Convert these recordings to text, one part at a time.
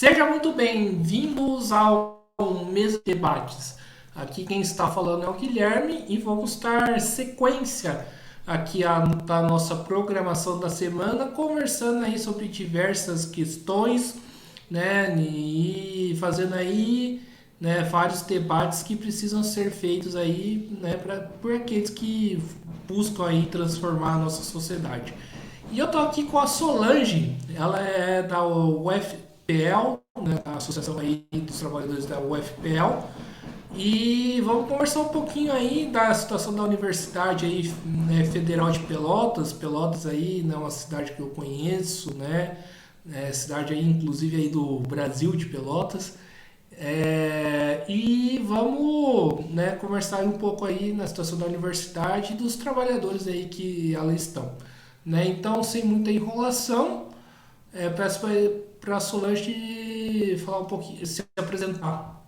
Sejam muito bem-vindos ao Mesa de Debates. Aqui quem está falando é o Guilherme e vamos dar sequência aqui da nossa programação da semana, conversando aí sobre diversas questões, né, e fazendo aí, né, vários debates que precisam ser feitos aí, né, por aqueles que buscam aí transformar a nossa sociedade. E eu tô aqui com a Solange, ela é da UFPL, né, a Associação aí dos Trabalhadores da UFPL, e vamos conversar um pouquinho aí da situação da Universidade aí, né, Federal de Pelotas. Pelotas aí não é uma cidade que eu conheço, né? É cidade aí inclusive aí do Brasil de Pelotas. E vamos, né, conversar um pouco aí na situação da universidade e dos trabalhadores aí que ali estão, né? Então, sem muita enrolação, peço para a Solange falar um pouquinho, se apresentar.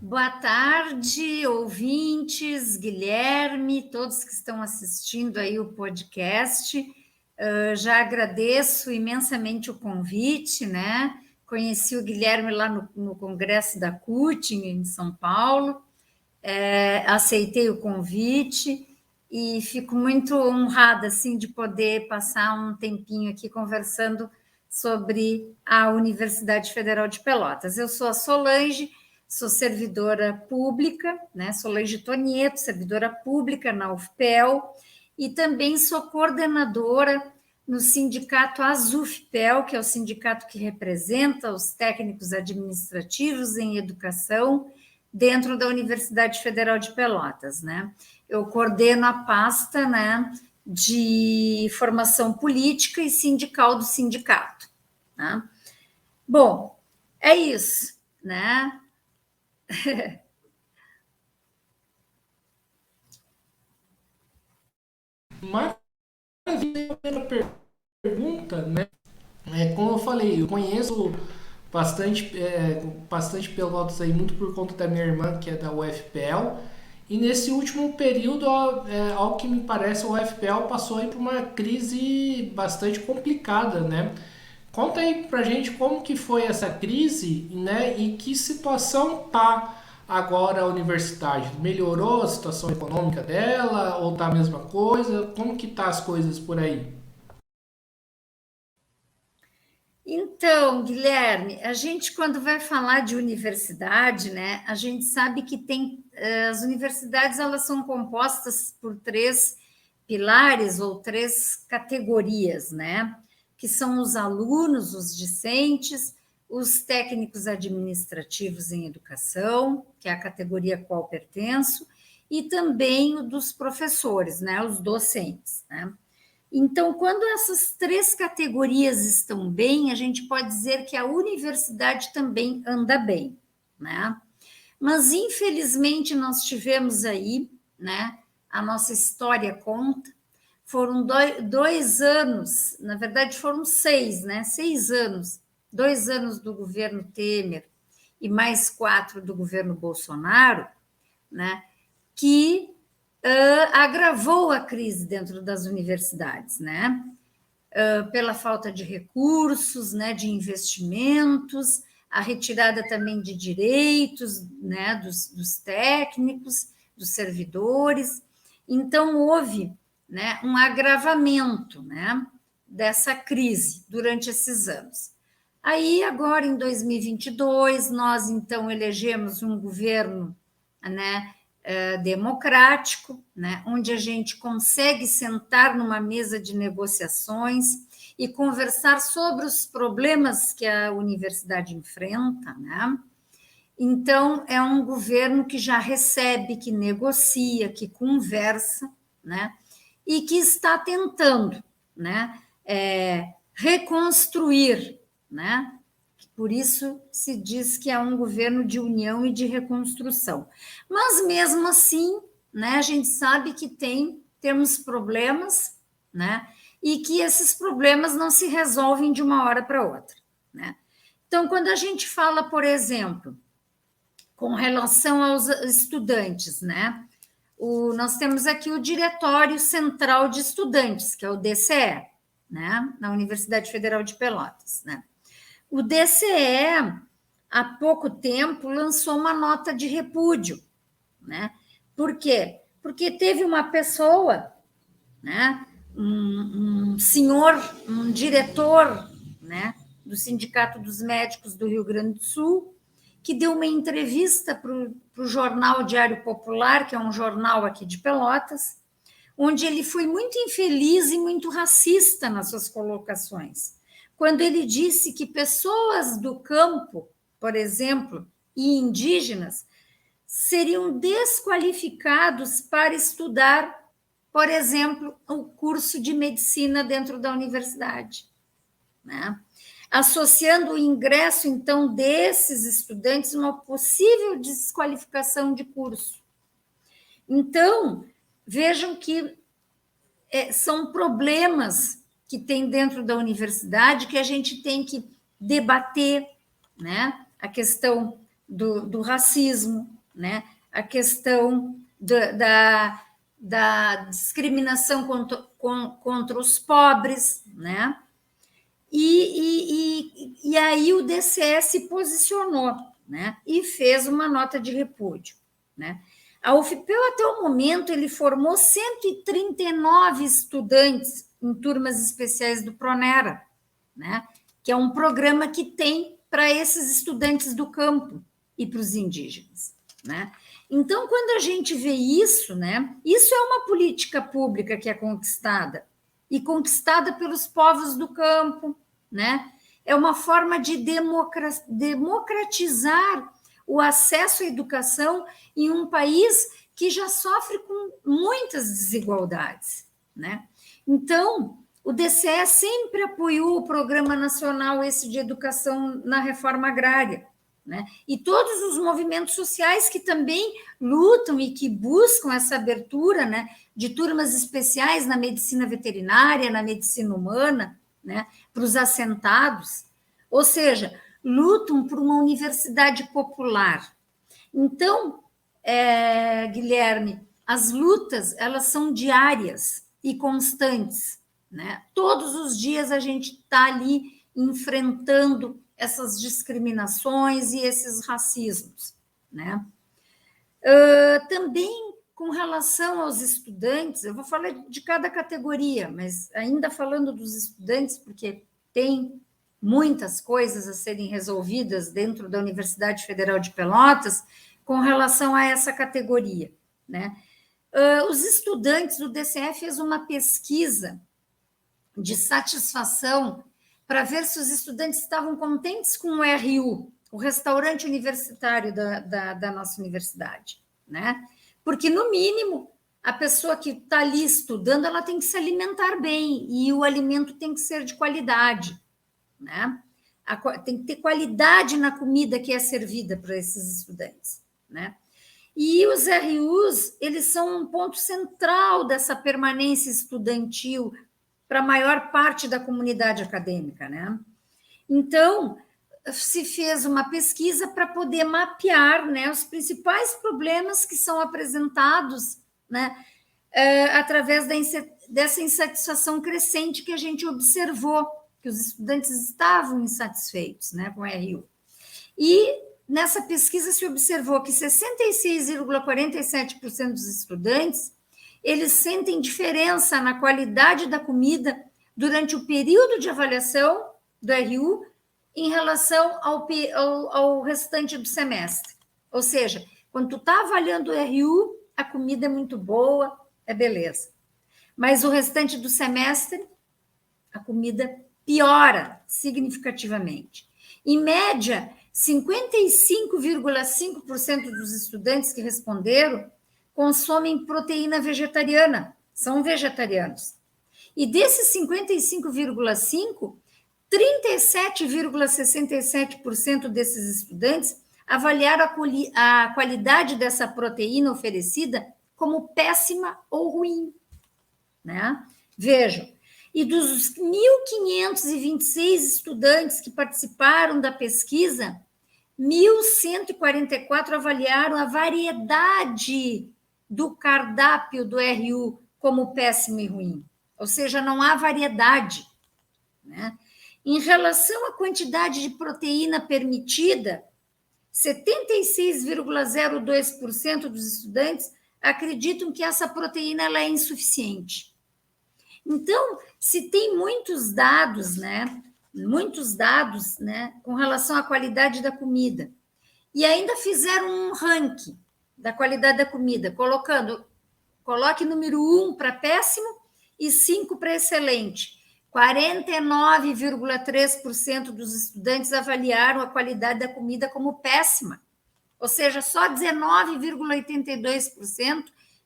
Boa tarde, ouvintes, Guilherme, todos que estão assistindo aí o podcast. Já agradeço imensamente o convite, né? Conheci o Guilherme lá no Congresso da CUT, em São Paulo, aceitei o convite e fico muito honrada, assim, de poder passar um tempinho aqui conversando sobre a Universidade Federal de Pelotas. Eu sou a Solange, sou servidora pública, né? Solange Tonieto, servidora pública na UFPEL, e também sou coordenadora no sindicato ASUFPEL, que é o sindicato que representa os técnicos administrativos em educação dentro da Universidade Federal de Pelotas, né? Eu coordeno a pasta, né, de formação política e sindical do sindicato, né? Bom, é isso, né? Maravilha, a primeira pergunta, né? Como eu falei, eu conheço bastante Pelotas aí, muito por conta da minha irmã, que é da UFPL. E nesse último período, ao que me parece, a UFPL passou aí por uma crise bastante complicada, né? Conta aí pra gente como que foi essa crise, né? E que situação tá agora a universidade? Melhorou a situação econômica dela ou tá a mesma coisa? Como que tá as coisas por aí? Então, Guilherme, a gente, quando vai falar de universidade, né, a gente sabe que tem as universidades, elas são compostas por três pilares ou três categorias, né? Que são os alunos, os discentes, os técnicos administrativos em educação, que é a categoria a qual pertenço, e também o dos professores, né? Os docentes, né? Então, quando essas três categorias estão bem, a gente pode dizer que a universidade também anda bem, né? Mas, infelizmente, nós tivemos aí, né? A nossa história conta, foram 2 anos, na verdade foram 6, né? 6 anos, 2 anos do governo Temer e mais 4 do governo Bolsonaro, né? Que agravou a crise dentro das universidades, né? Pela falta de recursos, né, de investimentos, a retirada também de direitos, né, dos técnicos, dos servidores. Então, houve, né, um agravamento, né, dessa crise durante esses anos. Aí, agora, em 2022, nós, então, elegemos um governo, né, democrático, né, onde a gente consegue sentar numa mesa de negociações e conversar sobre os problemas que a universidade enfrenta, né? Então, é um governo que já recebe, que negocia, que conversa, né? E que está tentando, né? Reconstruir, né? Por isso se diz que é um governo de união e de reconstrução. Mas mesmo assim, né, a gente sabe que temos problemas, né, e que esses problemas não se resolvem de uma hora para outra, né? Então, quando a gente fala, por exemplo, com relação aos estudantes, né, nós temos aqui o Diretório Central de Estudantes, que é o DCE, né, na Universidade Federal de Pelotas, né. O DCE, há pouco tempo, lançou uma nota de repúdio, né? Por quê? Porque teve uma pessoa, né, um senhor, um diretor, né, do Sindicato dos Médicos do Rio Grande do Sul, que deu uma entrevista para o jornal Diário Popular, que é um jornal aqui de Pelotas, onde ele foi muito infeliz e muito racista nas suas colocações, quando ele disse que pessoas do campo, por exemplo, e indígenas, seriam desqualificados para estudar, por exemplo, o curso de medicina dentro da universidade, né? Associando o ingresso, então, desses estudantes a uma possível desqualificação de curso. Então, vejam que são problemas que tem dentro da universidade que a gente tem que debater, né? A questão do racismo, né? A questão da discriminação contra os pobres, né? E aí o DCE se posicionou, né? E fez uma nota de repúdio, né? A UFPEL, até o momento, ele formou 139 estudantes em turmas especiais do Pronera, né? Que é um programa que tem para esses estudantes do campo e para os indígenas, né? Então, quando a gente vê isso, né? Isso é uma política pública que é conquistada, e conquistada pelos povos do campo, né? É uma forma de democratizar o acesso à educação em um país que já sofre com muitas desigualdades, né? Então, o DCE sempre apoiou o Programa Nacional esse de Educação na Reforma Agrária, né? E todos os movimentos sociais que também lutam e que buscam essa abertura, né, de turmas especiais na medicina veterinária, na medicina humana, né, para os assentados, ou seja, lutam por uma universidade popular. Então, Guilherme, as lutas, elas são diárias e constantes, né? Todos os dias a gente está ali enfrentando essas discriminações e esses racismos, né? Também com relação aos estudantes, eu vou falar de cada categoria, mas ainda falando dos estudantes, porque tem muitas coisas a serem resolvidas dentro da Universidade Federal de Pelotas com relação a essa categoria, né? Os estudantes, o DCE fez uma pesquisa de satisfação para ver se os estudantes estavam contentes com o RU, o restaurante universitário da nossa universidade, né? Porque, no mínimo, a pessoa que está ali estudando, ela tem que se alimentar bem, e o alimento tem que ser de qualidade, né? Tem que ter qualidade na comida que é servida para esses estudantes, né? E os RUs, eles são um ponto central dessa permanência estudantil para a maior parte da comunidade acadêmica, né? Então, se fez uma pesquisa para poder mapear, né, os principais problemas que são apresentados, né, através dessa insatisfação crescente que a gente observou, que os estudantes estavam insatisfeitos, né, com o RU. E nessa pesquisa se observou que 66,47% dos estudantes eles sentem diferença na qualidade da comida durante o período de avaliação do RU em relação ao restante do semestre. Ou seja, quando tu está avaliando o RU, a comida é muito boa, é beleza. Mas o restante do semestre, a comida piora significativamente. Em média, 55,5% dos estudantes que responderam consomem proteína vegetariana, são vegetarianos. E desses 55,5%, 37,67% desses estudantes avaliaram a qualidade dessa proteína oferecida como péssima ou ruim, né? Vejam, e dos 1.526 estudantes que participaram da pesquisa, 1.144 avaliaram a variedade do cardápio do RU como péssimo e ruim. Ou seja, não há variedade né? Em relação à quantidade de proteína permitida, 76,02% dos estudantes acreditam que essa proteína ela é insuficiente. Então, se tem muitos dados, né? Muitos dados, né, com relação à qualidade da comida. E ainda fizeram um ranking da qualidade da comida, coloque número 1 para péssimo e 5 para excelente. 49,3% dos estudantes avaliaram a qualidade da comida como péssima, ou seja, só 19,82%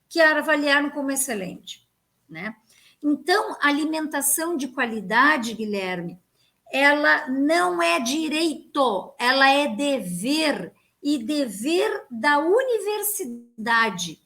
que a avaliaram como excelente, né? Então, a alimentação de qualidade, Guilherme, ela não é direito, ela é dever, e dever da universidade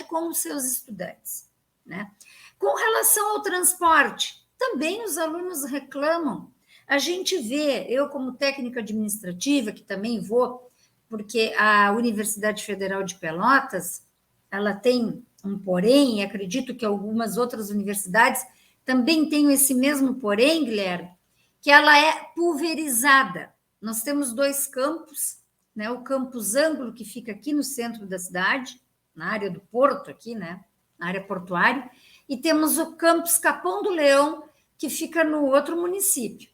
com os seus estudantes, né? Com relação ao transporte, também os alunos reclamam. A gente vê, eu como técnica administrativa, que também vou, porque a Universidade Federal de Pelotas, ela tem um porém, e acredito que algumas outras universidades também tenham esse mesmo porém, Guilherme, que ela é pulverizada. Nós temos 2 campos, né? O campus Ângulo, que fica aqui no centro da cidade, na área do porto, aqui, né? Na área portuária, e temos o campus Capão do Leão, que fica no outro município,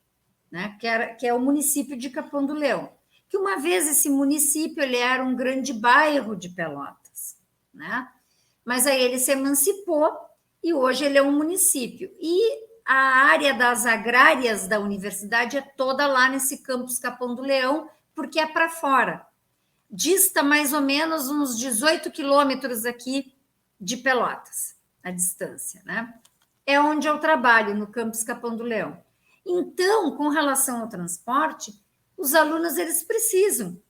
né? Que é o município de Capão do Leão. Que uma vez esse município ele era um grande bairro de Pelotas, né? Mas aí ele se emancipou e hoje ele é um município. E a área das agrárias da universidade é toda lá nesse campus Capão do Leão, porque é para fora. Dista mais ou menos uns 18 quilômetros aqui de Pelotas, a distância, né? É onde eu trabalho, no campus Capão do Leão. Então, com relação ao transporte, os alunos eles precisam.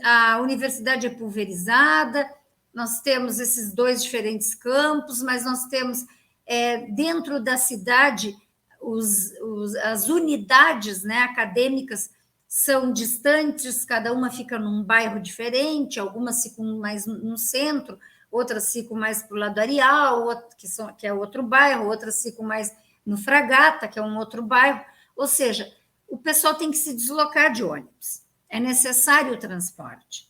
A universidade é pulverizada, nós temos esses 2 diferentes campos, mas nós temos dentro da cidade as unidades, né, acadêmicas são distantes, cada uma fica num bairro diferente, algumas ficam mais no centro, outras ficam mais para o lado Areal, que é outro bairro, outras ficam mais no Fragata, que é um outro bairro. Ou seja, o pessoal tem que se deslocar de ônibus. É necessário o transporte.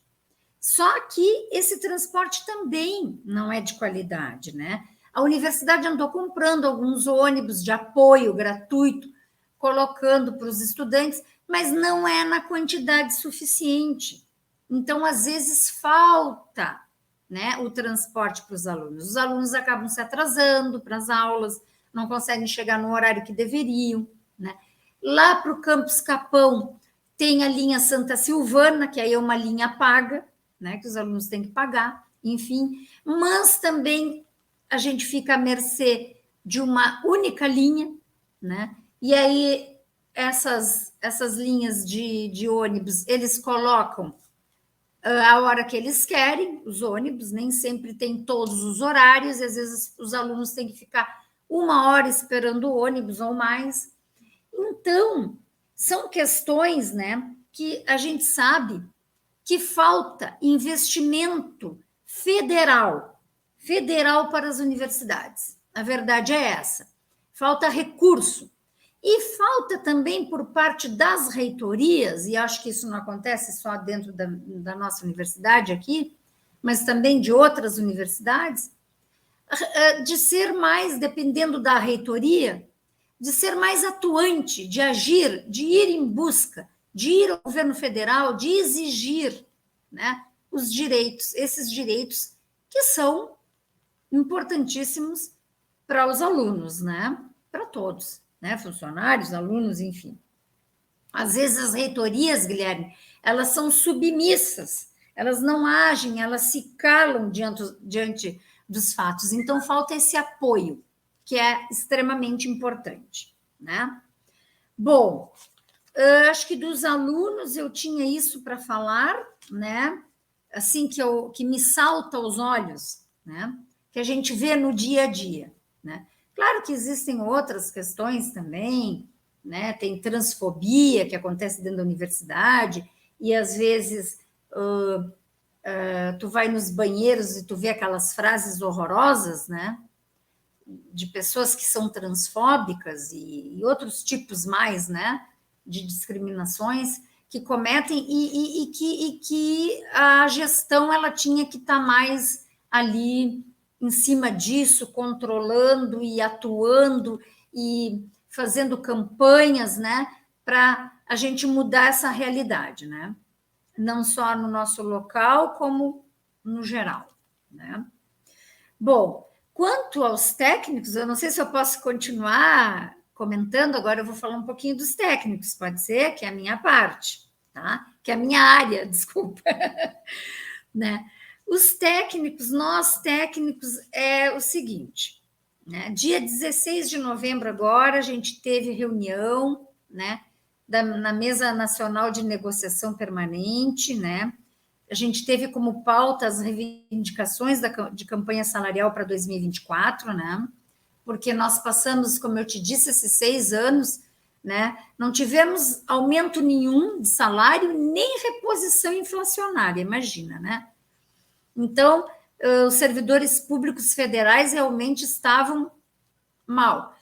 Só que esse transporte também não é de qualidade, né? A universidade andou comprando alguns ônibus de apoio gratuito, colocando para os estudantes, mas não é na quantidade suficiente. Então, às vezes, falta, né, o transporte para os alunos. Os alunos acabam se atrasando para as aulas, não conseguem chegar no horário que deveriam, né? Lá para o campus Capão tem a linha Santa Silvana, que aí é uma linha paga, né, que os alunos têm que pagar, enfim, mas também a gente fica à mercê de uma única linha, né? E aí essas linhas de ônibus, eles colocam a hora que eles querem, os ônibus, nem sempre tem todos os horários, e às vezes os alunos têm que ficar 1 hora esperando o ônibus ou mais. Então, são questões, né, que a gente sabe que falta investimento federal para as universidades. A verdade é essa. Falta recurso. E falta também por parte das reitorias, e acho que isso não acontece só dentro da nossa universidade aqui, mas também de outras universidades, de ser mais, dependendo da reitoria, de ser mais atuante, de agir, de ir em busca, de ir ao governo federal, de exigir, né, os direitos, esses direitos que são importantíssimos para os alunos, né, para todos, né, funcionários, alunos, enfim. Às vezes as reitorias, Guilherme, elas são submissas, elas não agem, elas se calam diante dos fatos. Então, falta esse apoio, que é extremamente importante, né? Bom, acho que dos alunos eu tinha isso para falar, né? Assim que me salta aos olhos, né? Que a gente vê no dia a dia, né? Claro que existem outras questões também, né? Tem transfobia que acontece dentro da universidade e às vezes tu vai nos banheiros e tu vê aquelas frases horrorosas, né? de pessoas que são transfóbicas e outros tipos mais, né, de discriminações que cometem e que a gestão ela tinha que estar mais ali em cima disso, controlando e atuando e fazendo campanhas, né, para a gente mudar essa realidade, né? Não só no nosso local, como no geral, né? Bom, quanto aos técnicos, eu não sei se eu posso continuar comentando, agora eu vou falar um pouquinho dos técnicos, pode ser? Que é a minha parte, tá? Que é a minha área, desculpa. Né? Os técnicos, nós técnicos, é o seguinte, né? Dia 16 de novembro agora, a gente teve reunião, né? Na Mesa Nacional de Negociação Permanente, né? A gente teve como pauta as reivindicações de campanha salarial para 2024, né? Porque nós passamos, como eu te disse, esses 6 anos, né? Não tivemos aumento nenhum de salário, nem reposição inflacionária, imagina, né? Então, os servidores públicos federais realmente estavam mal.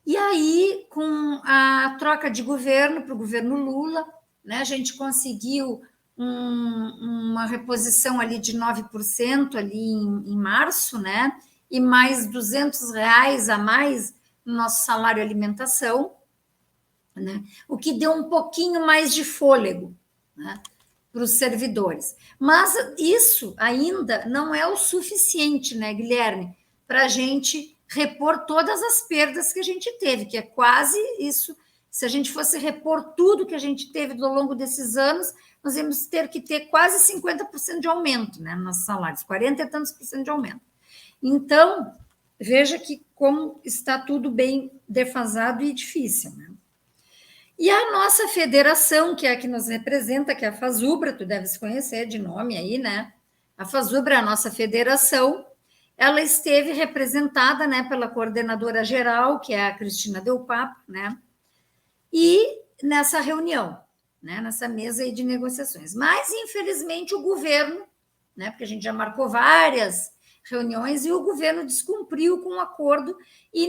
E aí, com a troca de governo para o governo Lula, né, a gente conseguiu uma reposição ali de 9% ali em março, né, e mais R$ 200 a mais no nosso salário alimentação, né, o que deu um pouquinho mais de fôlego, né, para os servidores. Mas isso ainda não é o suficiente, né, Guilherme, para a gente repor todas as perdas que a gente teve, que é quase isso. Se a gente fosse repor tudo que a gente teve ao longo desses anos, nós íamos ter que ter quase 50% de aumento, né, nos nossos salários, 40 e tantos por cento de aumento. Então, veja que como está tudo bem defasado e difícil, né? E a nossa federação, que é a que nos representa, que é a FASUBRA, tu deves conhecer de nome aí, né? A FASUBRA é a nossa federação, ela esteve representada, né, pela coordenadora geral, que é a Cristina Del Papo, né? E nessa reunião, né, nessa mesa aí de negociações. Mas, infelizmente, o governo, né, porque a gente já marcou várias reuniões e o governo descumpriu com o acordo e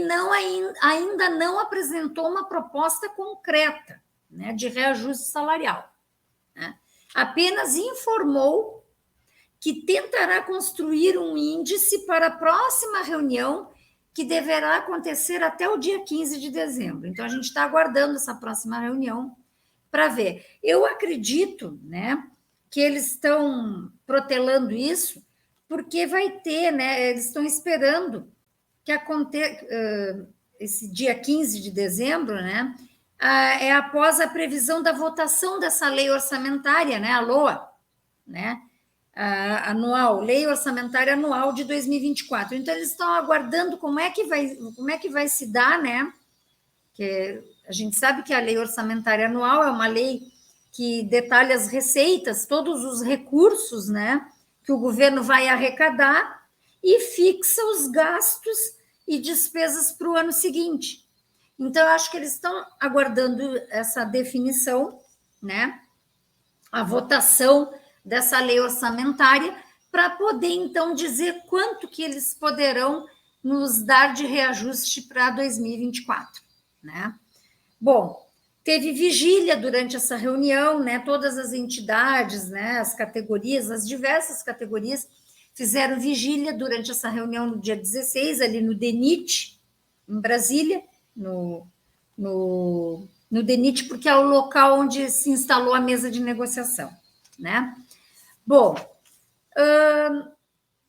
ainda não apresentou uma proposta concreta, né, de reajuste salarial, né? Apenas informou que tentará construir um índice para a próxima reunião que deverá acontecer até o dia 15 de dezembro. Então, a gente está aguardando essa próxima reunião para ver. Eu acredito, né, que eles estão protelando isso porque vai ter, né, eles estão esperando que aconteça esse dia 15 de dezembro, né, é após a previsão da votação dessa lei orçamentária, né, a LOA, né, anual, lei orçamentária anual de 2024. Então, eles estão aguardando como é que vai se dar, né, que a gente sabe que a lei orçamentária anual é uma lei que detalha as receitas, todos os recursos, né, que o governo vai arrecadar e fixa os gastos e despesas para o ano seguinte. Então, eu acho que eles estão aguardando essa definição, né, a votação dessa lei orçamentária para poder, então, dizer quanto que eles poderão nos dar de reajuste para 2024, né? Bom, teve vigília durante essa reunião, né? Todas as entidades, né? As categorias, as diversas categorias fizeram vigília durante essa reunião no dia 16, ali no DENIT, em Brasília, no DENIT, porque é o local onde se instalou a mesa de negociação, né? Bom,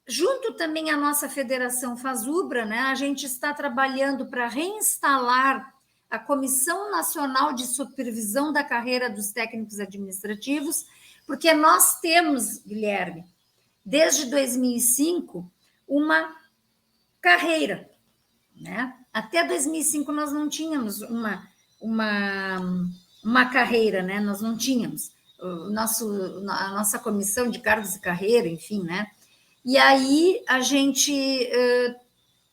junto também à nossa Federação FASUBRA, né? A gente está trabalhando para reinstalar a Comissão Nacional de Supervisão da Carreira dos Técnicos Administrativos, porque nós temos, Guilherme, desde 2005, uma carreira, né? Até 2005 nós não tínhamos uma carreira, né? Nós não tínhamos a nossa comissão de cargos e carreira, enfim, né? E aí a gente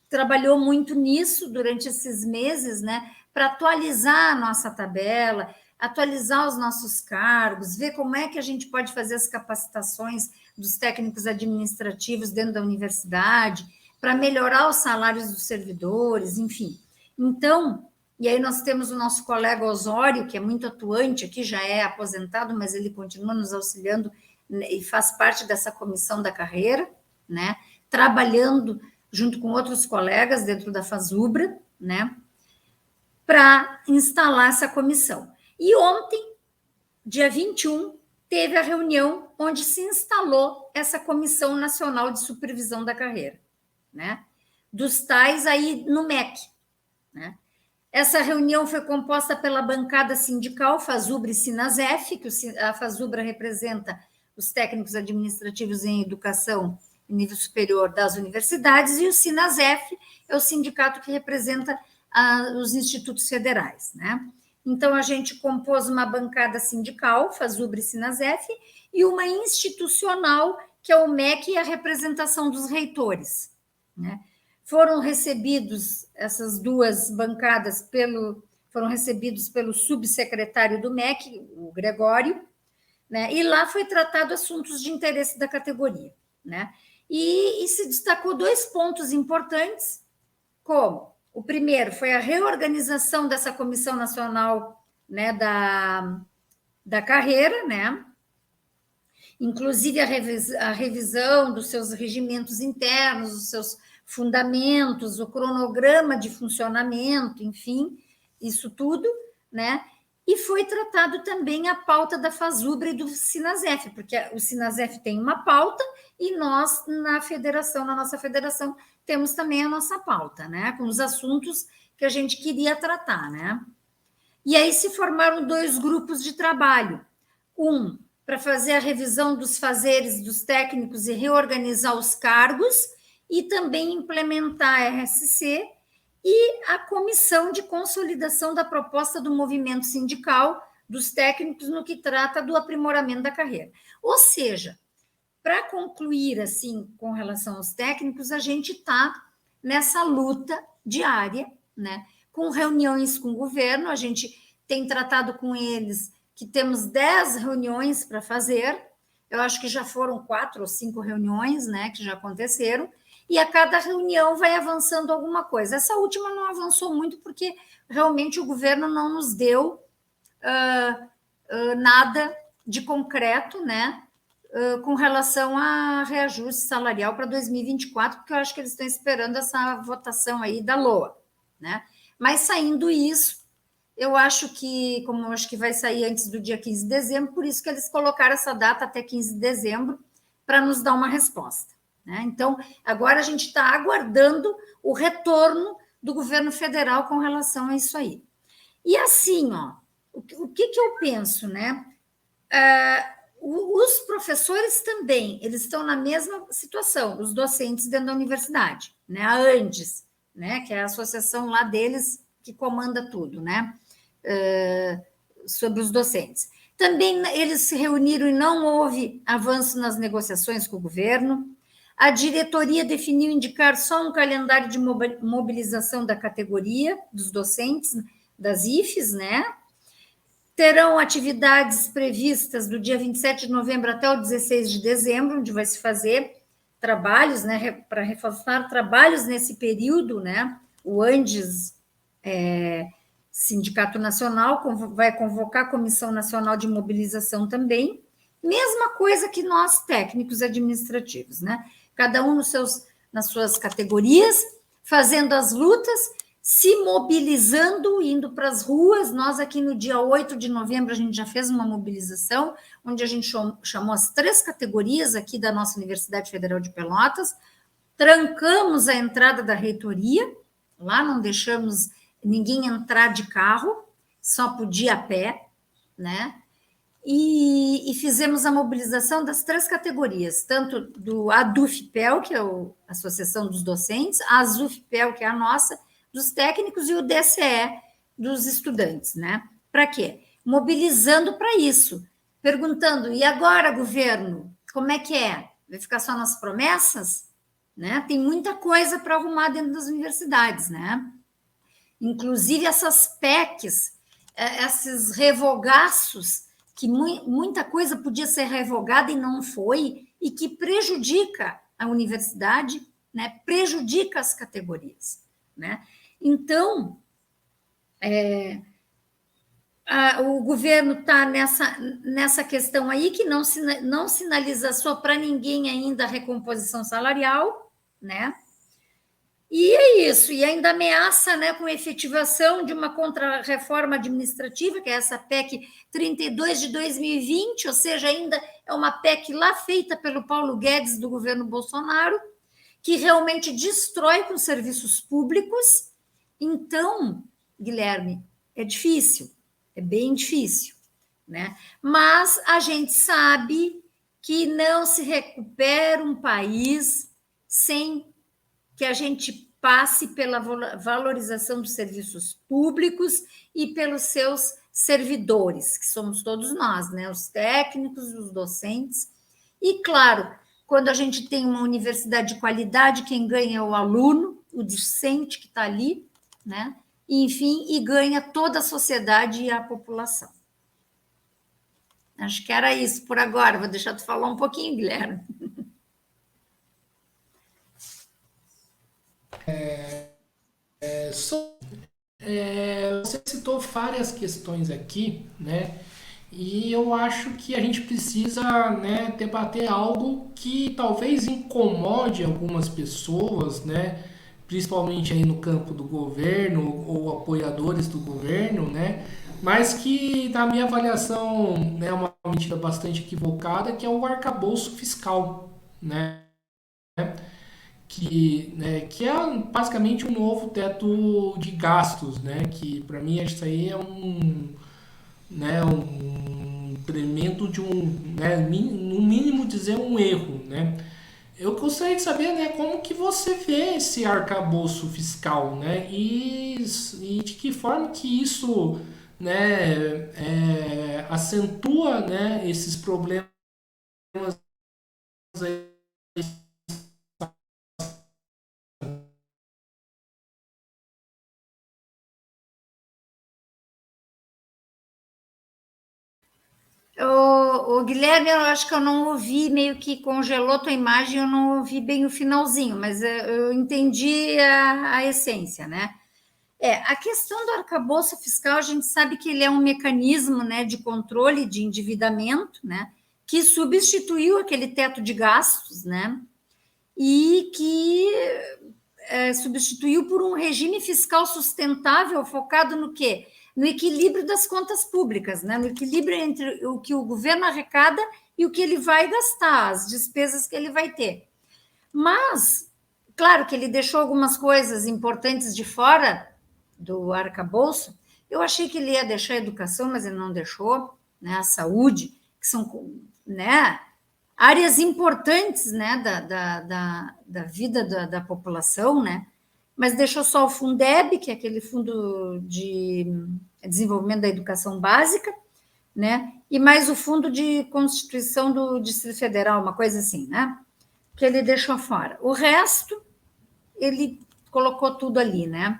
trabalhou muito nisso durante esses meses, né? Para atualizar a nossa tabela, atualizar os nossos cargos, ver como é que a gente pode fazer as capacitações dos técnicos administrativos dentro da universidade, para melhorar os salários dos servidores, enfim. Então, e aí nós temos o nosso colega Osório, que é muito atuante aqui, já é aposentado, mas ele continua nos auxiliando e faz parte dessa comissão da carreira, né? Trabalhando junto com outros colegas dentro da FASUBRA, né? Para instalar essa comissão. E ontem, dia 21, teve a reunião onde se instalou essa Comissão Nacional de Supervisão da Carreira, né? Dos tais aí no MEC, né? Essa reunião foi composta pela bancada sindical FASUBRA e SINASEF, que a FASUBRA representa os técnicos administrativos em educação em nível superior das universidades, e o SINASEF é o sindicato que representa os institutos federais, né? Então, a gente compôs uma bancada sindical, FASUBRA e SINASEF, e uma institucional, que é o MEC e a representação dos reitores, né? Foram recebidos, essas duas bancadas, foram recebidos pelo subsecretário do MEC, o Gregório, né? E lá foi tratado assuntos de interesse da categoria, né? E se destacou 2 pontos importantes, como o primeiro foi a reorganização dessa Comissão Nacional, né, da Carreira, né? Inclusive a revisão dos seus regimentos internos, dos seus fundamentos, o cronograma de funcionamento, enfim, isso tudo, né? E foi tratado também a pauta da FASUBRA e do SINASEF, porque o SINASEF tem uma pauta e nós, na nossa federação, temos também a nossa pauta, né? Com os assuntos que a gente queria tratar, né? E aí se formaram 2 grupos de trabalho. Um, para fazer a revisão dos fazeres dos técnicos e reorganizar os cargos, e também implementar a RSC, e a comissão de consolidação da proposta do movimento sindical dos técnicos no que trata do aprimoramento da carreira. Ou seja, para concluir, assim, com relação aos técnicos, a gente está nessa luta diária, né? Com reuniões com o governo, a gente tem tratado com eles que temos 10 reuniões para fazer, eu acho que já foram 4 ou 5 reuniões, né, que já aconteceram, e a cada reunião vai avançando alguma coisa. Essa última não avançou muito, porque realmente o governo não nos deu nada de concreto, né, com relação a reajuste salarial para 2024, porque eu acho que eles estão esperando essa votação aí da LOA, né? Mas saindo isso, eu acho que, como eu acho que vai sair antes do dia 15 de dezembro, por isso que eles colocaram essa data até 15 de dezembro, para nos dar uma resposta, né? Então, agora a gente está aguardando o retorno do governo federal com relação a isso aí. E assim, ó, o que eu penso, né? Os professores também, eles estão na mesma situação, os docentes dentro da universidade, né? A ANDES, né? Que é a associação lá deles que comanda tudo, né? Sobre os docentes. Também eles se reuniram e não houve avanço nas negociações com o governo. A diretoria definiu indicar só um calendário de mobilização da categoria dos docentes, das IFES, né? Terão atividades previstas do dia 27 de novembro até o 16 de dezembro, onde vai se fazer trabalhos, né, para reforçar trabalhos nesse período, né? O ANDES, Sindicato Nacional, vai convocar a Comissão Nacional de Mobilização também, mesma coisa que nós, técnicos administrativos, né? Cada um nas suas categorias, fazendo as lutas, se mobilizando, indo para as ruas. Nós aqui no dia 8 de novembro, a gente já fez uma mobilização, onde a gente chamou as 3 categorias aqui da nossa Universidade Federal de Pelotas, trancamos a entrada da reitoria, lá não deixamos ninguém entrar de carro, só podia a pé, né? E fizemos a mobilização das 3 categorias, tanto do ADUFPEL, que é a Associação dos Docentes, a ASUFPEL, que é a nossa, dos técnicos, e o DCE, dos estudantes, né? Para quê? Mobilizando para isso, perguntando, e agora, governo, como é que é? Vai ficar só nas promessas? Né? Tem muita coisa para arrumar dentro das universidades, né? Inclusive essas PECs, esses revogaços, que muita coisa podia ser revogada e não foi, e que prejudica a universidade, né, prejudica as categorias, né? Então, o governo está nessa questão aí que não sinaliza só para ninguém ainda a recomposição salarial, né? E é isso, e ainda ameaça, né, com a efetivação de uma contra-reforma administrativa, que é essa PEC 32 de 2020, ou seja, ainda é uma PEC lá feita pelo Paulo Guedes do governo Bolsonaro, que realmente destrói com os serviços públicos. Então, Guilherme, é difícil, é bem difícil, né? Mas a gente sabe que não se recupera um país sem que a gente passe pela valorização dos serviços públicos e pelos seus servidores, que somos todos nós, né? Os técnicos, os docentes. E, claro, quando a gente tem uma universidade de qualidade, quem ganha é o aluno, o discente que está ali, né? Enfim, e ganha toda a sociedade e a população. Acho que era isso por agora. Vou deixar tu falar um pouquinho, Guilherme. Você citou várias questões aqui, né? E eu acho que a gente precisa, né, debater algo que talvez incomode algumas pessoas, né? Principalmente aí no campo do governo ou apoiadores do governo, né? Mas que, na minha avaliação, né, é uma medida bastante equivocada, que é o arcabouço fiscal, né? Que é basicamente um novo teto de gastos, né? Que para mim isso aí é um tremendo de né, no mínimo dizer um erro, né? Eu gostaria de saber, né, como que você vê esse arcabouço fiscal, né? E de que forma que isso, né, acentua, né, esses problemas aí. O Guilherme, eu acho que eu não ouvi, meio que congelou tua imagem, eu não ouvi bem o finalzinho, mas eu entendi a essência, né? A questão do arcabouço fiscal, a gente sabe que ele é um mecanismo, né, de controle de endividamento, né, que substituiu aquele teto de gastos, né, e que substituiu por um regime fiscal sustentável focado no quê? No equilíbrio das contas públicas, né? No equilíbrio entre o que o governo arrecada e o que ele vai gastar, as despesas que ele vai ter. Mas, claro que ele deixou algumas coisas importantes de fora do arcabouço. Eu achei que ele ia deixar a educação, mas ele não deixou, né? A saúde, que são, né, áreas importantes, né, da vida da população, né? Mas deixou só o Fundeb, que é aquele fundo de desenvolvimento da educação básica, né? E mais o fundo de constituição do Distrito Federal, uma coisa assim, né? Que ele deixou fora. O resto, ele colocou tudo ali, né?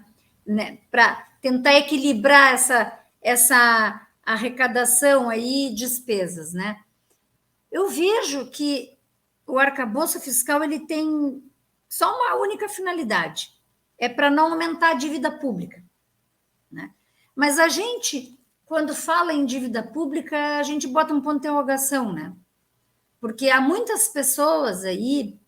Para tentar equilibrar essa arrecadação aí, despesas, né? Eu vejo que o arcabouço fiscal ele tem só uma única finalidade, é para não aumentar a dívida pública, né? Mas a gente, quando fala em dívida pública, a gente bota um ponto de interrogação, né? Porque há muitas pessoas aí,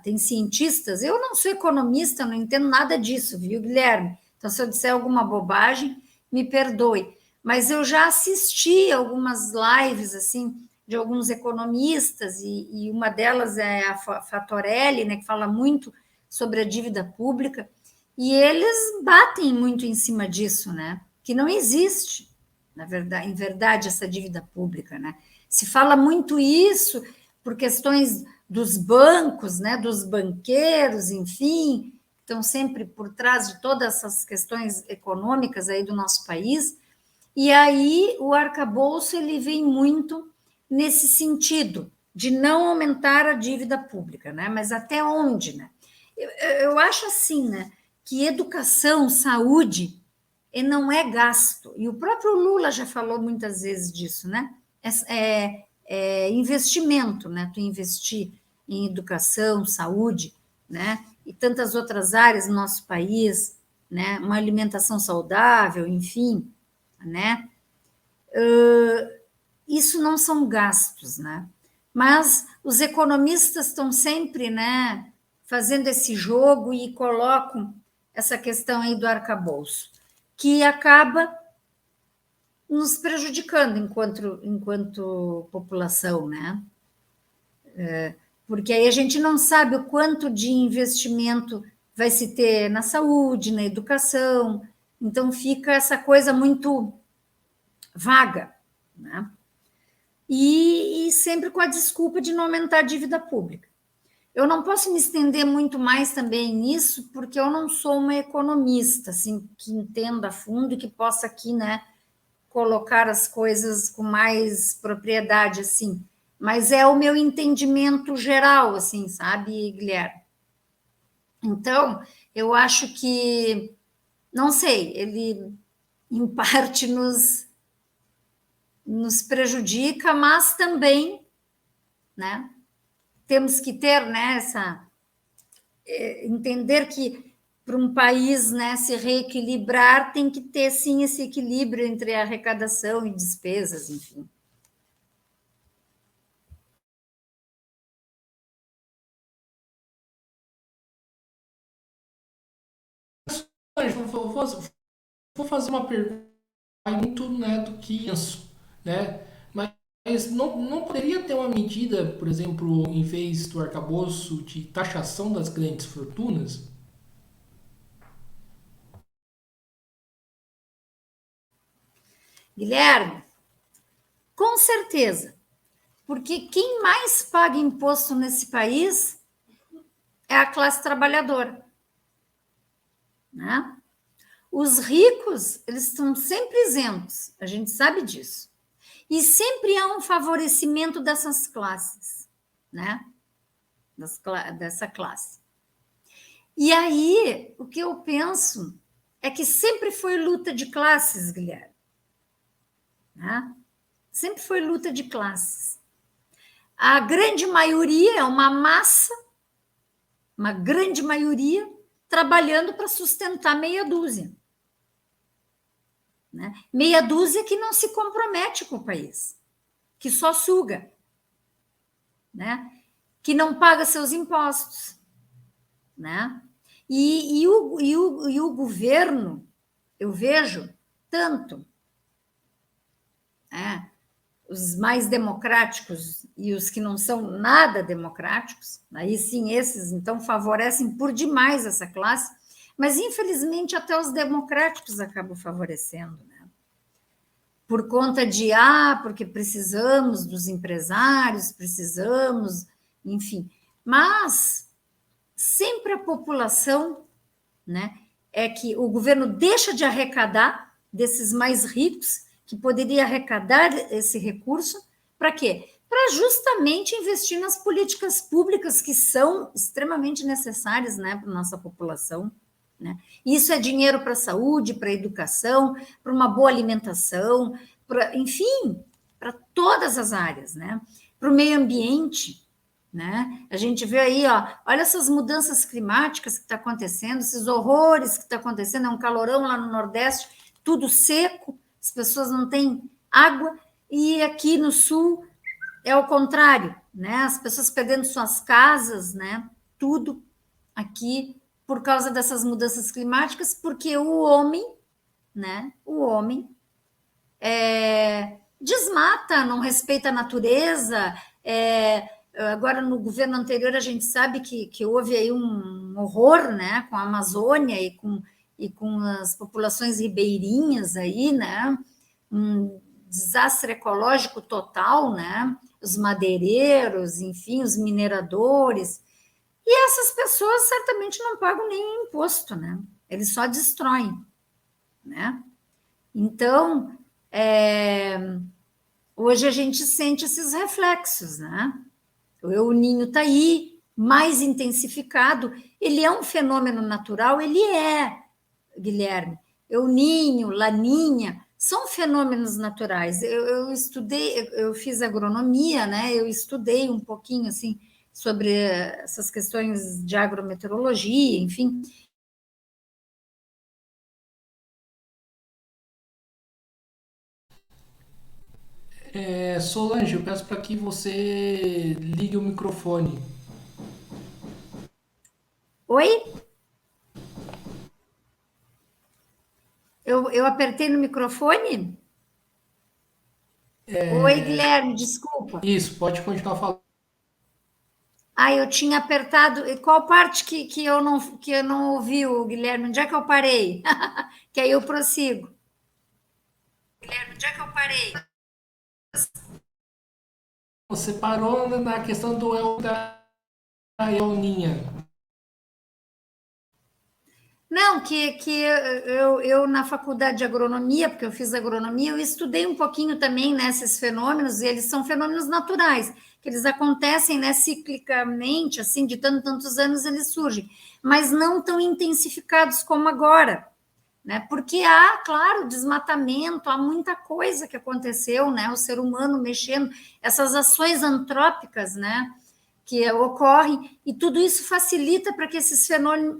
tem cientistas, eu não sou economista, não entendo nada disso, viu, Guilherme? Então, se eu disser alguma bobagem, me perdoe. Mas eu já assisti algumas lives, assim, de alguns economistas, e uma delas é a Fatorelli, né, que fala muito sobre a dívida pública, e eles batem muito em cima disso, né? Que não existe, na verdade, em verdade, essa dívida pública, né? Se fala muito isso por questões dos bancos, né, dos banqueiros, enfim, estão sempre por trás de todas essas questões econômicas aí do nosso país. E aí o arcabouço ele vem muito nesse sentido de não aumentar a dívida pública, né? Mas até onde, né? Eu acho assim, né, que educação, saúde, não é gasto. E o próprio Lula já falou muitas vezes disso, né? É investimento, né? Tu investir em educação, saúde, né? E tantas outras áreas no nosso país, né? Uma alimentação saudável, enfim, né? Isso não são gastos, né? Mas os economistas estão sempre, né, fazendo esse jogo e colocam essa questão aí do arcabouço, que acaba nos prejudicando enquanto população, né? Porque aí a gente não sabe o quanto de investimento vai se ter na saúde, na educação, então fica essa coisa muito vaga, né? E sempre com a desculpa de não aumentar a dívida pública. Eu não posso me estender muito mais também nisso, porque eu não sou uma economista, assim, que entenda a fundo e que possa aqui, né, colocar as coisas com mais propriedade, assim. Mas é o meu entendimento geral, assim, sabe, Guilherme? Então, eu acho que, não sei, ele, em parte, nos prejudica, mas também, né, temos que ter, né, entender que para um país, né, se reequilibrar tem que ter sim esse equilíbrio entre arrecadação e despesas, enfim. Vou fazer uma pergunta muito, né, do que penso, né? Mas não poderia ter uma medida, por exemplo, em vez do arcabouço de taxação das grandes fortunas? Guilherme, com certeza, porque quem mais paga imposto nesse país é a classe trabalhadora, né? Os ricos, eles estão sempre isentos, a gente sabe disso. E sempre há um favorecimento dessas classes, né? Dessa classe. E aí, o que eu penso é que sempre foi luta de classes, Guilherme. Né? Sempre foi luta de classes. A grande maioria é uma massa, uma grande maioria, trabalhando para sustentar meia dúzia. Né? Meia dúzia que não se compromete com o país, que só suga, né? Que não paga seus impostos. Né? E o governo, eu vejo tanto, né, os mais democráticos e os que não são nada democráticos, aí sim, esses então favorecem por demais essa classe, mas infelizmente até os democráticos acabam favorecendo, né? Por conta de, porque precisamos dos empresários, precisamos, enfim, mas sempre a população, né, é que o governo deixa de arrecadar desses mais ricos, que poderia arrecadar esse recurso, para quê? Para justamente investir nas políticas públicas que são extremamente necessárias, né, para a nossa população. Né? Isso é dinheiro para a saúde, para a educação, para uma boa alimentação, enfim, para todas as áreas, né? Para o meio ambiente. Né? A gente vê aí, olha essas mudanças climáticas que está acontecendo, esses horrores que está acontecendo, é um calorão lá no Nordeste, tudo seco, as pessoas não têm água, e aqui no Sul é o contrário, né? As pessoas perdendo suas casas, né? Tudo aqui por causa dessas mudanças climáticas, porque o homem, né? O homem desmata, não respeita a natureza. Agora, no governo anterior, a gente sabe que houve aí um horror, né, com a Amazônia e com as populações ribeirinhas aí, né, um desastre ecológico total, né, os madeireiros, enfim, os mineradores, e essas pessoas certamente não pagam nenhum imposto, né, eles só destroem, né. Então, hoje a gente sente esses reflexos, né? O El Ninho está aí, mais intensificado. Ele é um fenômeno natural, ele é, Guilherme. El Ninho, Laninha, são fenômenos naturais. Eu estudei, eu fiz agronomia, né? Eu estudei um pouquinho assim sobre essas questões de agrometeorologia, enfim. Solange, eu peço para que você ligue o microfone. Oi? Eu apertei no microfone? Oi, Guilherme, desculpa. Isso, pode continuar falando. Ah, eu tinha apertado. E qual parte que eu não ouvi, o Guilherme? Onde é que eu parei? Que aí eu prossigo. Guilherme, onde é que eu parei? Você parou na questão do El da Elninha. Não, que eu na faculdade de agronomia, porque eu fiz agronomia, eu estudei um pouquinho também nesses fenômenos, e eles são fenômenos naturais, que eles acontecem, né, ciclicamente, assim, de tantos anos eles surgem, mas não tão intensificados como agora, né? Porque há, claro, desmatamento, há muita coisa que aconteceu, né? O ser humano mexendo, essas ações antrópicas, né? Que ocorrem, e tudo isso facilita para que esses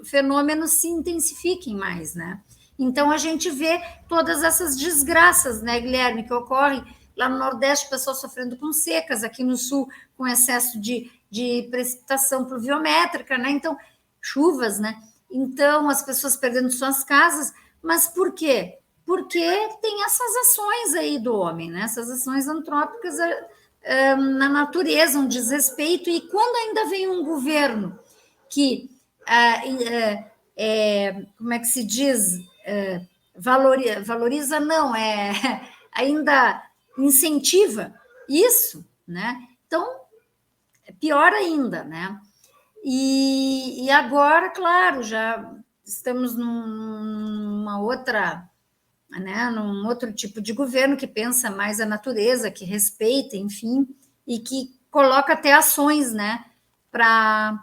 fenômenos se intensifiquem mais, né? Então a gente vê todas essas desgraças, né, Guilherme, que ocorrem lá no Nordeste, pessoas sofrendo com secas, aqui no Sul com excesso de precipitação pluviométrica, né? Então, chuvas, né? Então, as pessoas perdendo suas casas, mas por quê? Porque tem essas ações aí do homem, né? Essas ações antrópicas na natureza, um desrespeito, e quando ainda vem um governo que, como é que se diz, valoriza, não, ainda incentiva isso, né? Então, é pior ainda, né? E agora, claro, já estamos numa outra, né, num outro tipo de governo que pensa mais a natureza, que respeita, enfim, e que coloca até ações, né, para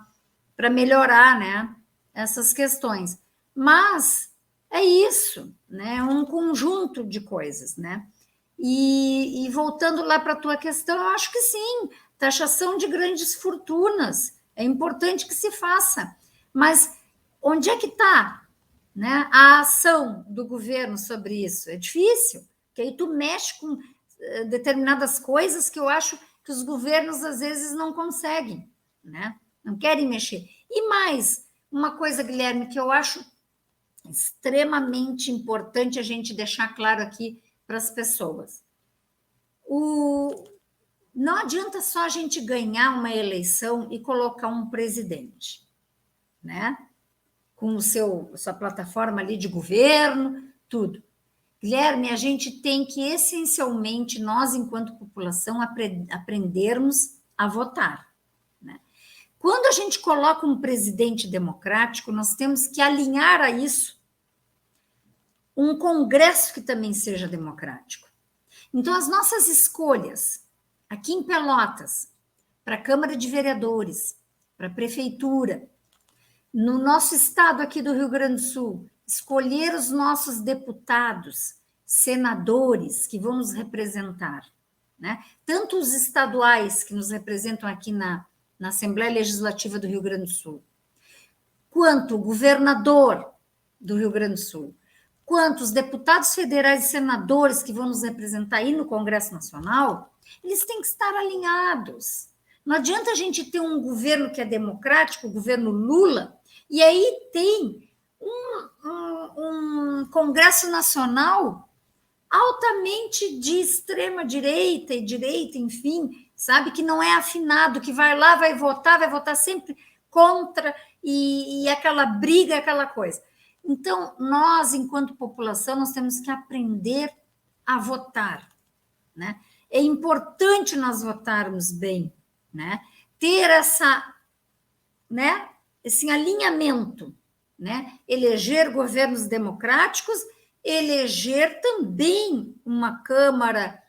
melhorar, né, essas questões. Mas é isso, né, um conjunto de coisas, né? E voltando lá para a tua questão, eu acho que sim, taxação de grandes fortunas é importante que se faça, mas onde é que está, né, a ação do governo sobre isso? É difícil, porque aí tu mexe com determinadas coisas que eu acho que os governos às vezes não conseguem, né? Não querem mexer. E mais, uma coisa, Guilherme, que eu acho extremamente importante a gente deixar claro aqui para as pessoas. Não adianta só a gente ganhar uma eleição e colocar um presidente, né? Com sua plataforma ali de governo, tudo. Guilherme, a gente tem que, essencialmente, nós, enquanto população, aprendermos a votar, né? Quando a gente coloca um presidente democrático, nós temos que alinhar a isso um Congresso que também seja democrático. Então, as nossas escolhas, aqui em Pelotas, para a Câmara de Vereadores, para a Prefeitura, no nosso estado aqui do Rio Grande do Sul, escolher os nossos deputados, senadores que vão nos representar, né? Tanto os estaduais que nos representam aqui na Assembleia Legislativa do Rio Grande do Sul, quanto o governador do Rio Grande do Sul, quanto os deputados federais e senadores que vão nos representar aí no Congresso Nacional, eles têm que estar alinhados. Não adianta a gente ter um governo que é democrático, o governo Lula, e aí tem um Congresso Nacional altamente de extrema direita e direita, enfim, sabe, que não é afinado, que vai lá, vai votar sempre contra, e aquela briga, aquela coisa. Então, nós, enquanto população, nós temos que aprender a votar, né? É importante nós votarmos bem, né? Ter né, esse alinhamento, né? Eleger governos democráticos, eleger também uma Câmara,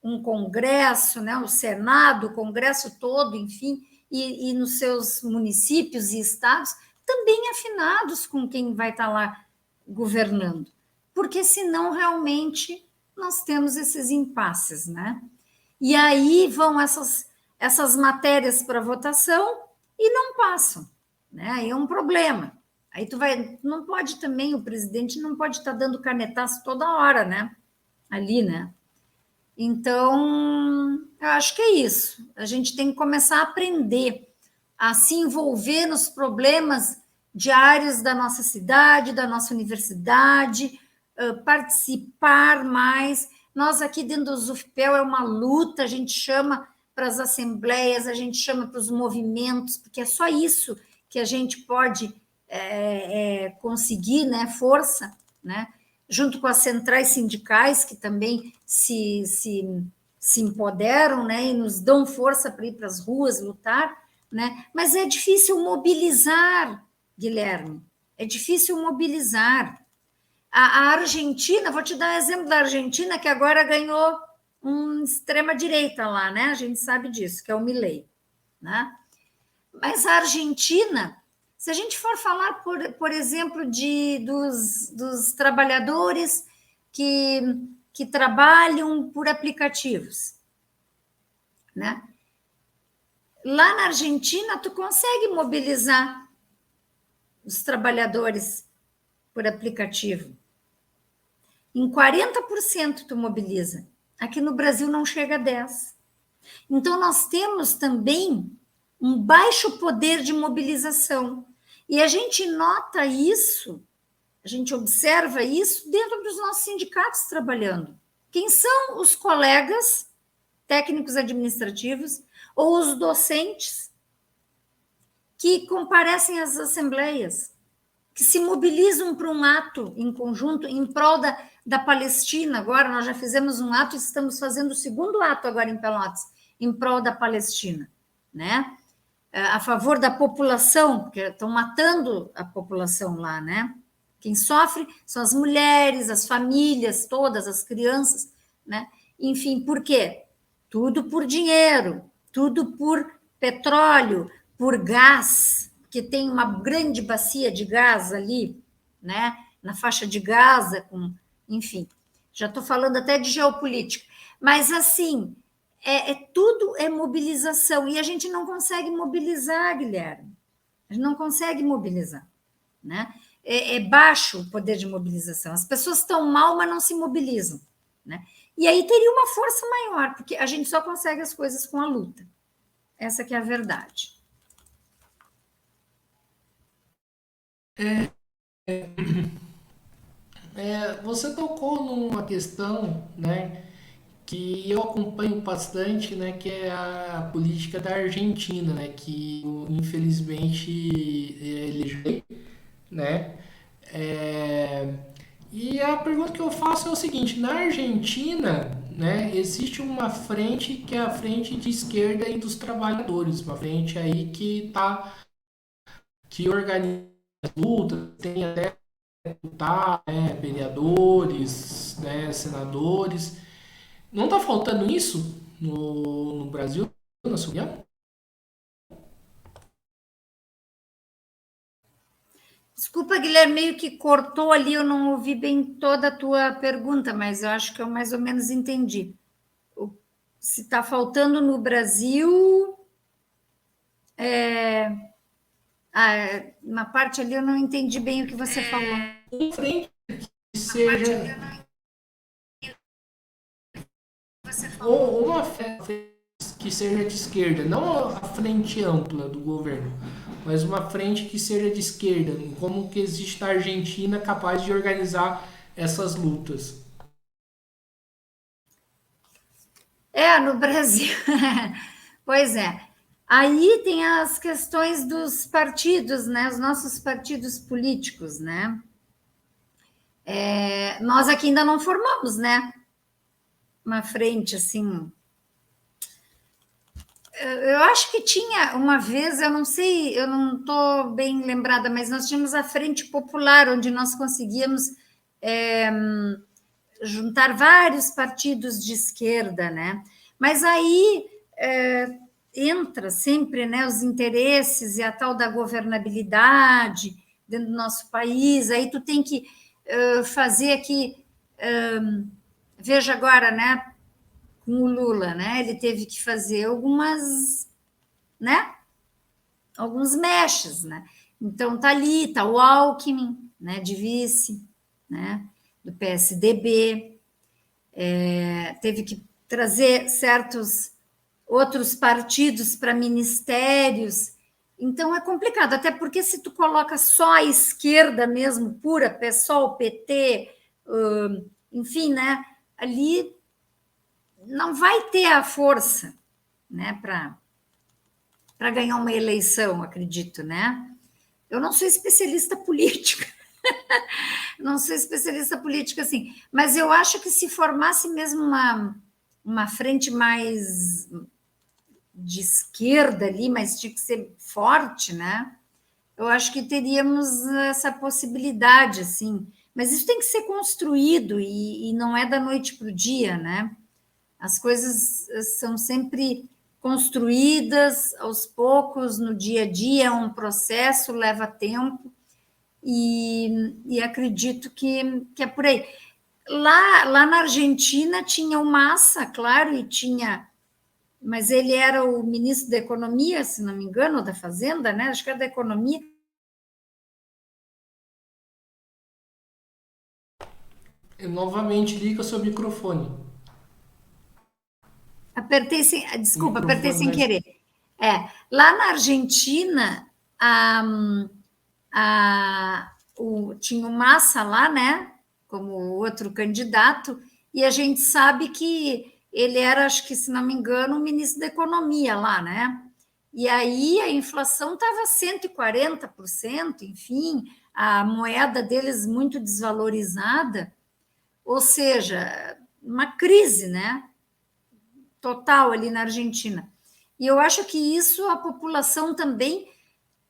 um Congresso, né? O Senado, o Congresso todo, enfim, e nos seus municípios e estados, também afinados com quem vai estar lá governando, porque senão realmente nós temos esses impasses, né? E aí vão essas matérias para votação, e não passam, né? Aí é um problema. Aí não pode também, o presidente não pode estar dando canetaço toda hora, né? Ali, né? Então, eu acho que é isso. A gente tem que começar a aprender a se envolver nos problemas diários da nossa cidade, da nossa universidade, participar mais. Nós aqui dentro do ZUFPEL é uma luta, a gente chama para as assembleias, a gente chama para os movimentos, porque é só isso que a gente pode conseguir, né, força, né, junto com as centrais sindicais, que também se empoderam, né, e nos dão força para ir para as ruas lutar, né, mas é difícil mobilizar, Guilherme, é difícil mobilizar. A Argentina, vou te dar um exemplo da Argentina, que agora ganhou um extrema-direita lá, né? A gente sabe disso, que é o Milei, né? Mas a Argentina, se a gente for falar, por exemplo, dos trabalhadores que trabalham por aplicativos, né? Lá na Argentina, tu consegue mobilizar os trabalhadores por aplicativo. Em 40% tu mobiliza. Aqui no Brasil não chega a 10%. Então, nós temos também um baixo poder de mobilização. E a gente nota isso, a gente observa isso dentro dos nossos sindicatos trabalhando. Quem são os colegas técnicos administrativos ou os docentes que comparecem às assembleias, que se mobilizam para um ato em conjunto em prol da Palestina. Agora, nós já fizemos um ato e estamos fazendo o segundo ato agora em Pelotas, em prol da Palestina, né? A favor da população, porque estão matando a população lá, né? Quem sofre são as mulheres, as famílias, todas as crianças, né? Enfim, por quê? Tudo por dinheiro, tudo por petróleo, por gás, que tem uma grande bacia de gás ali, né? Na faixa de Gaza, enfim, já estou falando até de geopolítica, mas assim, tudo é mobilização, e a gente não consegue mobilizar, Guilherme, a gente não consegue mobilizar, né? É baixo o poder de mobilização, as pessoas estão mal, mas não se mobilizam, né? E aí teria uma força maior, porque a gente só consegue as coisas com a luta, essa que é a verdade. Você tocou numa questão, né, que eu acompanho bastante, né, que é a política da Argentina, né, que infelizmente elegeu, né, é, e a pergunta que eu faço é o seguinte: na Argentina, né, existe uma frente que é a frente de esquerda e dos trabalhadores, uma frente aí que organiza lutas, tem até deputados, né, vereadores, né, senadores. Não está faltando isso no Brasil, na sua opinião? Desculpa, Guilherme, meio que cortou ali, eu não ouvi bem toda a tua pergunta, mas eu acho que eu mais ou menos entendi. Se está faltando no Brasil, uma parte ali eu não entendi bem o que você falou. Uma frente que seja ou uma frente que seja de esquerda, não a frente ampla do governo, mas uma frente que seja de esquerda, como que existe na Argentina capaz de organizar essas lutas. No Brasil. Pois é. Aí tem as questões dos partidos, né? Os nossos partidos políticos, né? Nós aqui ainda não formamos, né? Uma frente assim. Eu acho que tinha uma vez, eu não sei, eu não estou bem lembrada, mas nós tínhamos a Frente Popular, onde nós conseguíamos juntar vários partidos de esquerda, né? Mas aí entra sempre, né, os interesses e a tal da governabilidade dentro do nosso país. Aí tu tem que fazer aqui, veja agora, né, com o Lula, né? Ele teve que fazer algumas, né? alguns mexes, né? Então tá ali, tá o Alckmin, né, de vice, né, do PSDB, teve que trazer certos outros partidos para ministérios. Então é complicado, até porque se tu coloca só a esquerda mesmo, pura, PSOL, PT, enfim, né, ali não vai ter a força, né, para ganhar uma eleição, acredito, né? Eu não sou especialista política, não sou especialista política assim, mas eu acho que se formasse mesmo uma frente mais de esquerda ali, mas tinha que ser forte, né? Eu acho que teríamos essa possibilidade, assim. Mas isso tem que ser construído e não é da noite para o dia, né? As coisas são sempre construídas aos poucos, no dia a dia, é um processo, leva tempo, e acredito que é por aí. Lá na Argentina tinha o Massa, claro, e tinha, mas ele era o ministro da Economia, se não me engano, ou da Fazenda, né? Acho que era da Economia. E novamente liga seu microfone. Apertei sem, O desculpa, apertei microfone sem da... querer. Lá na Argentina, tinha o Massa lá, né? Como outro candidato, e a gente sabe que ele era, acho que, se não me engano, o ministro da Economia lá, né? E aí a inflação estava 140%, enfim, a moeda deles muito desvalorizada, ou seja, uma crise, né? Total ali na Argentina. E eu acho que isso a população também,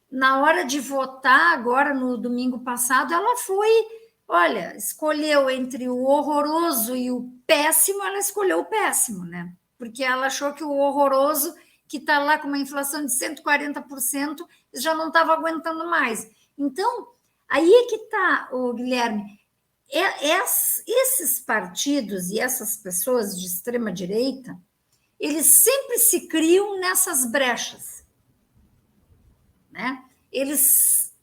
na hora de votar, agora no domingo passado, ela foi, olha, escolheu entre o horroroso e o péssimo, ela escolheu o péssimo, né? Porque ela achou que o horroroso, que está lá com uma inflação de 140%, já não estava aguentando mais. Então, aí é que está, Guilherme, esses partidos e essas pessoas de extrema direita, eles sempre se criam nessas brechas, né? Eles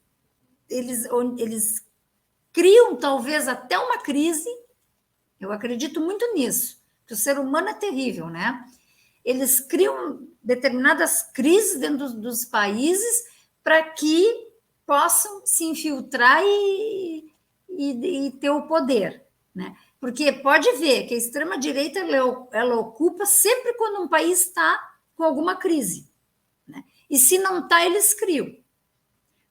criam talvez até uma crise. Eu acredito muito nisso, que o ser humano é terrível, né? Eles criam determinadas crises dentro dos países para que possam se infiltrar e ter o poder, né? Porque pode ver que a extrema-direita ela ocupa sempre quando um país está com alguma crise, né? E se não está, eles criam.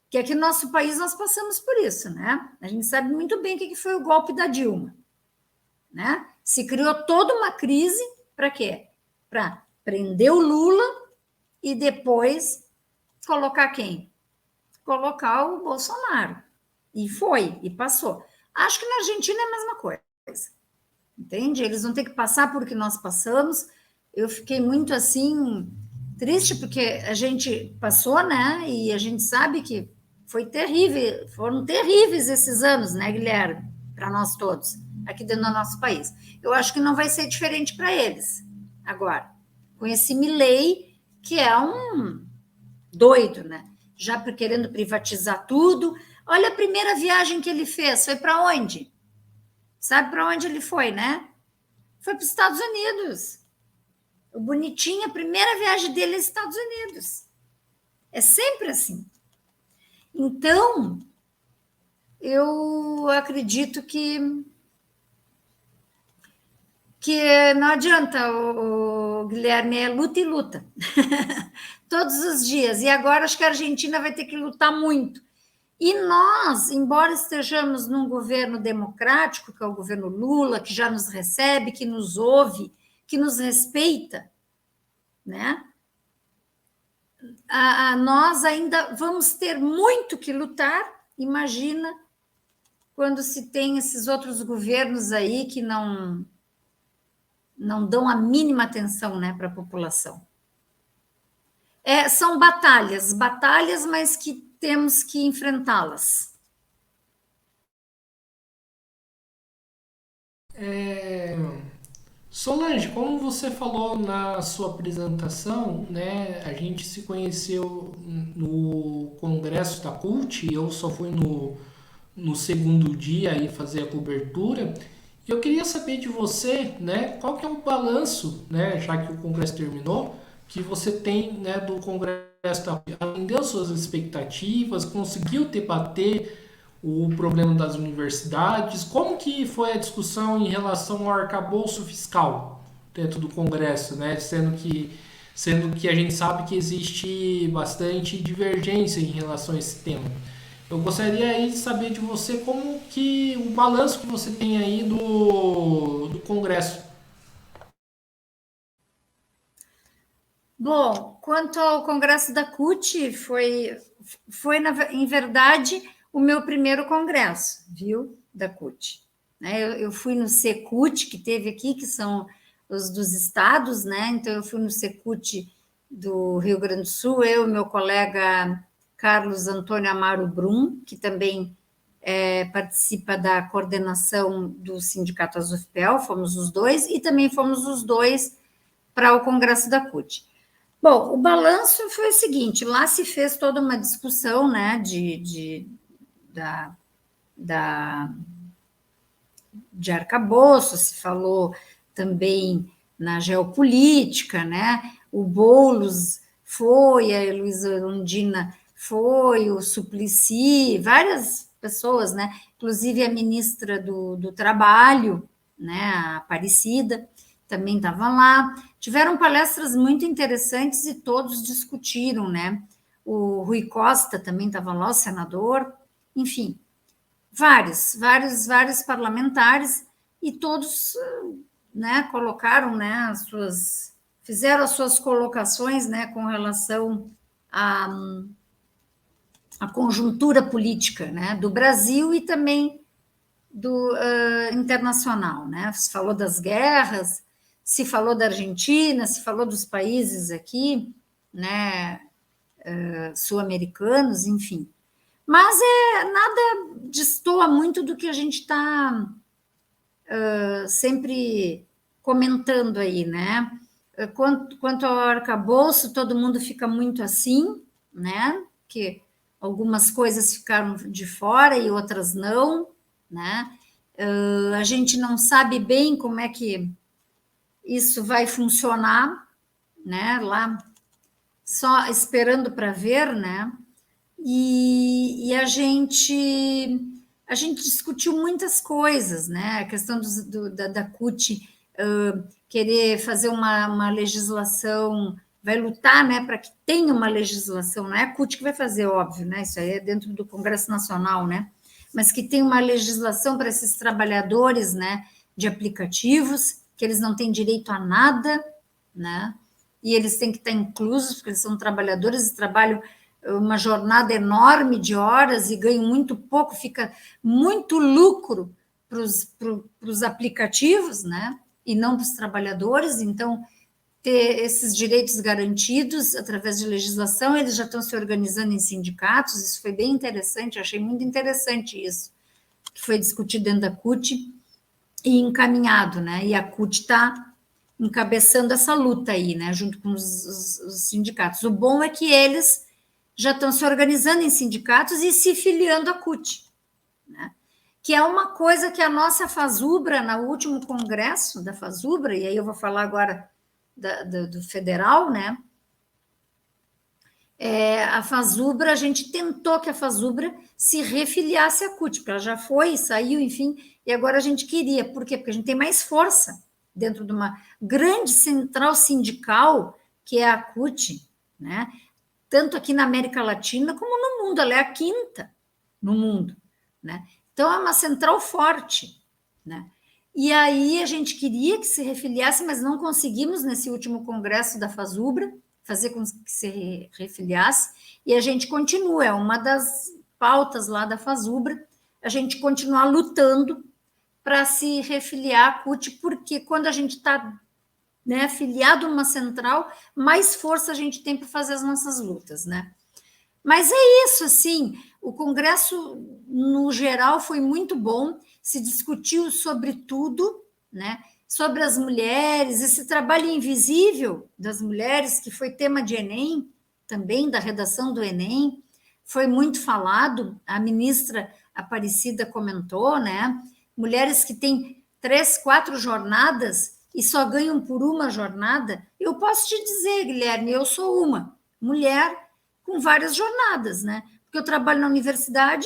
Que aqui no nosso país nós passamos por isso, né? A gente sabe muito bem o que foi o golpe da Dilma, né? Se criou toda uma crise para quê? Para prender o Lula e depois colocar quem? Colocar o Bolsonaro. E foi, e passou. Acho que na Argentina é a mesma coisa, entende? Eles vão ter que passar por o que nós passamos. Eu fiquei muito assim triste porque a gente passou, né? E a gente sabe que foi terrível, foram terríveis esses anos, né, Guilherme, para nós todos aqui dentro do nosso país. Eu acho que não vai ser diferente para eles agora, com esse Milei, que é um doido, né? Já querendo privatizar tudo. Olha a primeira viagem que ele fez, foi para onde? Sabe para onde ele foi, né? Foi para os Estados Unidos. O bonitinho, a primeira viagem dele é aos Estados Unidos. É sempre assim. Então, eu acredito que não adianta, o Guilherme, é luta e luta. Todos os dias. E agora acho que a Argentina vai ter que lutar muito. E nós, embora estejamos num governo democrático, que é o governo Lula, que já nos recebe, que nos ouve, que nos respeita, né? Nós ainda vamos ter muito que lutar. Imagina quando se tem esses outros governos aí que não dão a mínima atenção, né, para a população. São batalhas, mas que temos que enfrentá-las. Solange, como você falou na sua apresentação, né, a gente se conheceu no congresso da CUT, eu só fui no segundo dia aí fazer a cobertura. E eu queria saber de você, né, qual que é o balanço, né, já que o congresso terminou, que você tem, né, do congresso, atendeu suas expectativas, conseguiu debater o problema das universidades, como que foi a discussão em relação ao arcabouço fiscal dentro do congresso, né, sendo que a gente sabe que existe bastante divergência em relação a esse tema. Eu gostaria aí de saber de você como que o balanço que você tem aí do Congresso. Bom, quanto ao congresso da CUT, foi em verdade, o meu primeiro congresso, viu, da CUT. Né? Eu fui no Secult, que teve aqui, que são os dos estados, né? Então, eu fui no Secult do Rio Grande do Sul, eu e meu colega Carlos Antônio Amaro Brum, que também participa da coordenação do Sindicato Azufpel, fomos os dois, e também fomos os dois para o congresso da CUT. Bom, o balanço foi o seguinte: lá se fez toda uma discussão, né, da, de arcabouço, se falou também na geopolítica, né? O Boulos foi, a Heloísa Erundina foi, o Suplicy, várias pessoas, né? Inclusive a ministra do Trabalho, né? A Aparecida, também estava lá. Tiveram palestras muito interessantes e todos discutiram, né? O Rui Costa também estava lá, o senador, enfim, vários parlamentares, e todos, né, colocaram, né, fizeram as suas colocações, né, com relação à conjuntura política, né, do Brasil e também do internacional, né? Se falou das guerras, se falou da Argentina, se falou dos países aqui, né, sul-americanos, enfim. Mas nada destoa muito do que a gente está sempre comentando aí, né? Quanto ao arcabouço, todo mundo fica muito assim, né? Que algumas coisas ficaram de fora e outras não, né? A gente não sabe bem como é que isso vai funcionar, né? Lá, só esperando para ver, né? E a gente discutiu muitas coisas, né? A questão da CUT querer fazer uma legislação, vai lutar, né, para que tenha uma legislação, não é a CUT que vai fazer, óbvio, né? Isso aí é dentro do Congresso Nacional, né? Mas que tenha uma legislação para esses trabalhadores, né, de aplicativos, que eles não têm direito a nada, né? E eles têm que estar inclusos, porque eles são trabalhadores e trabalham uma jornada enorme de horas e ganham muito pouco, fica muito lucro para os aplicativos, né? E não para os trabalhadores. Então, ter esses direitos garantidos através de legislação, eles já estão se organizando em sindicatos, isso foi bem interessante, achei muito interessante isso, que foi discutido dentro da CUT e encaminhado, né? E a CUT está encabeçando essa luta aí, né? Junto com os sindicatos. O bom é que eles já estão se organizando em sindicatos e se filiando à CUT, né? Que é uma coisa que a nossa FASUBRA, no último congresso da FASUBRA, e aí eu vou falar agora do federal, né? A FASUBRA, a gente tentou que a FASUBRA se refiliasse à CUT, porque ela já foi, saiu, enfim, e agora a gente queria. Por quê? Porque a gente tem mais força dentro de uma grande central sindical, que é a CUT, né? Tanto aqui na América Latina como no mundo, ela é a quinta no mundo, né? Então é uma central forte, né? E aí a gente queria que se refiliasse, mas não conseguimos nesse último congresso da FASUBRA fazer com que se refiliasse, e a gente continua, é uma das pautas lá da FASUBRA, a gente continuar lutando para se refiliar à CUT, porque quando a gente está, né, filiado a uma central, mais força a gente tem para fazer as nossas lutas, né? Mas é isso, assim, o congresso, no geral, foi muito bom, se discutiu sobre tudo, né? sobre as mulheres, esse trabalho invisível das mulheres, que foi tema de Enem, também da redação do Enem, foi muito falado, a ministra Aparecida comentou, né? Mulheres que têm 3, 4 jornadas e só ganham por uma jornada. Eu posso te dizer, Guilherme, eu sou uma mulher com várias jornadas, né? Porque eu trabalho na universidade,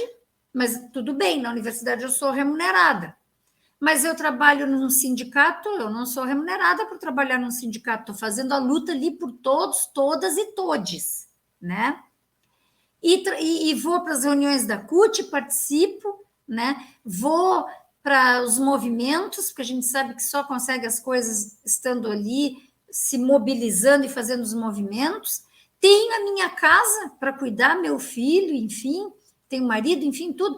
mas tudo bem, na universidade eu sou remunerada. Mas eu trabalho num sindicato, eu não sou remunerada por trabalhar num sindicato, estou fazendo a luta ali por todos, todas e todes, né? E vou para as reuniões da CUT, participo, né? Vou para os movimentos, porque a gente sabe que só consegue as coisas estando ali, se mobilizando e fazendo os movimentos. Tenho a minha casa para cuidar, meu filho, enfim, tenho marido, enfim, tudo.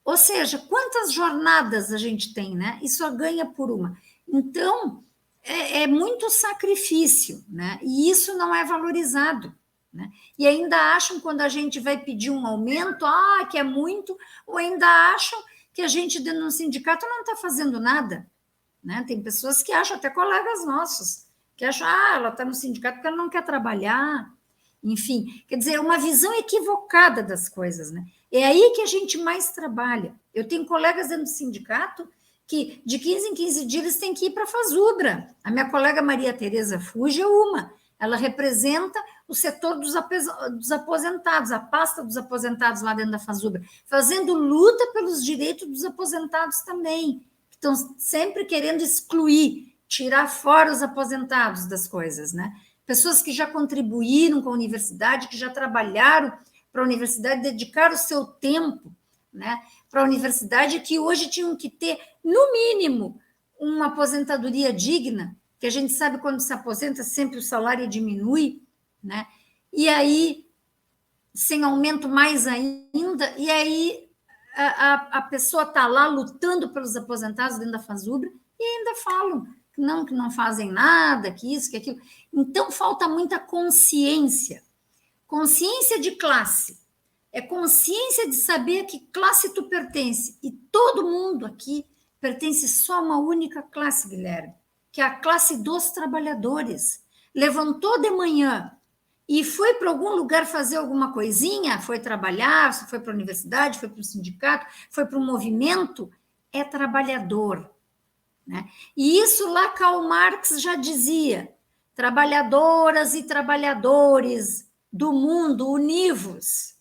Ou seja, quantas jornadas a gente tem, né? E só ganha por uma. Então, é muito sacrifício, né? E isso não é valorizado, né? E ainda acham, quando a gente vai pedir um aumento, que é muito, ou ainda acham que a gente dentro de um sindicato não está fazendo nada, né? Tem pessoas que acham, até colegas nossos, que acham, ela está no sindicato porque ela não quer trabalhar. Enfim, quer dizer, é uma visão equivocada das coisas, né? É aí que a gente mais trabalha. Eu tenho colegas dentro do sindicato que de 15 em 15 dias eles têm que ir para a Fasubra. A minha colega Maria Tereza Fuge é uma. Ela representa o setor dos aposentados, a pasta dos aposentados lá dentro da Fasubra, fazendo luta pelos direitos dos aposentados também, que estão sempre querendo excluir, tirar fora os aposentados das coisas, né? Pessoas que já contribuíram com a universidade, que já trabalharam para a universidade, dedicaram o seu tempo, né, para a universidade, que hoje tinham que ter, no mínimo, uma aposentadoria digna, que a gente sabe quando se aposenta, sempre o salário diminui, né? E aí, sem aumento mais ainda, e aí a pessoa está lá lutando pelos aposentados dentro da Fasubra e ainda falam que não fazem nada, que isso, que aquilo. Então, falta muita consciência. Consciência de classe. É consciência de saber a que classe tu pertence. E todo mundo aqui pertence só a uma única classe, Guilherme, que é a classe dos trabalhadores. Levantou de manhã e foi para algum lugar fazer alguma coisinha, foi trabalhar, foi para a universidade, foi para o sindicato, foi para o movimento, é trabalhador, né? E isso lá Karl Marx já dizia: trabalhadoras e trabalhadores do mundo, univos,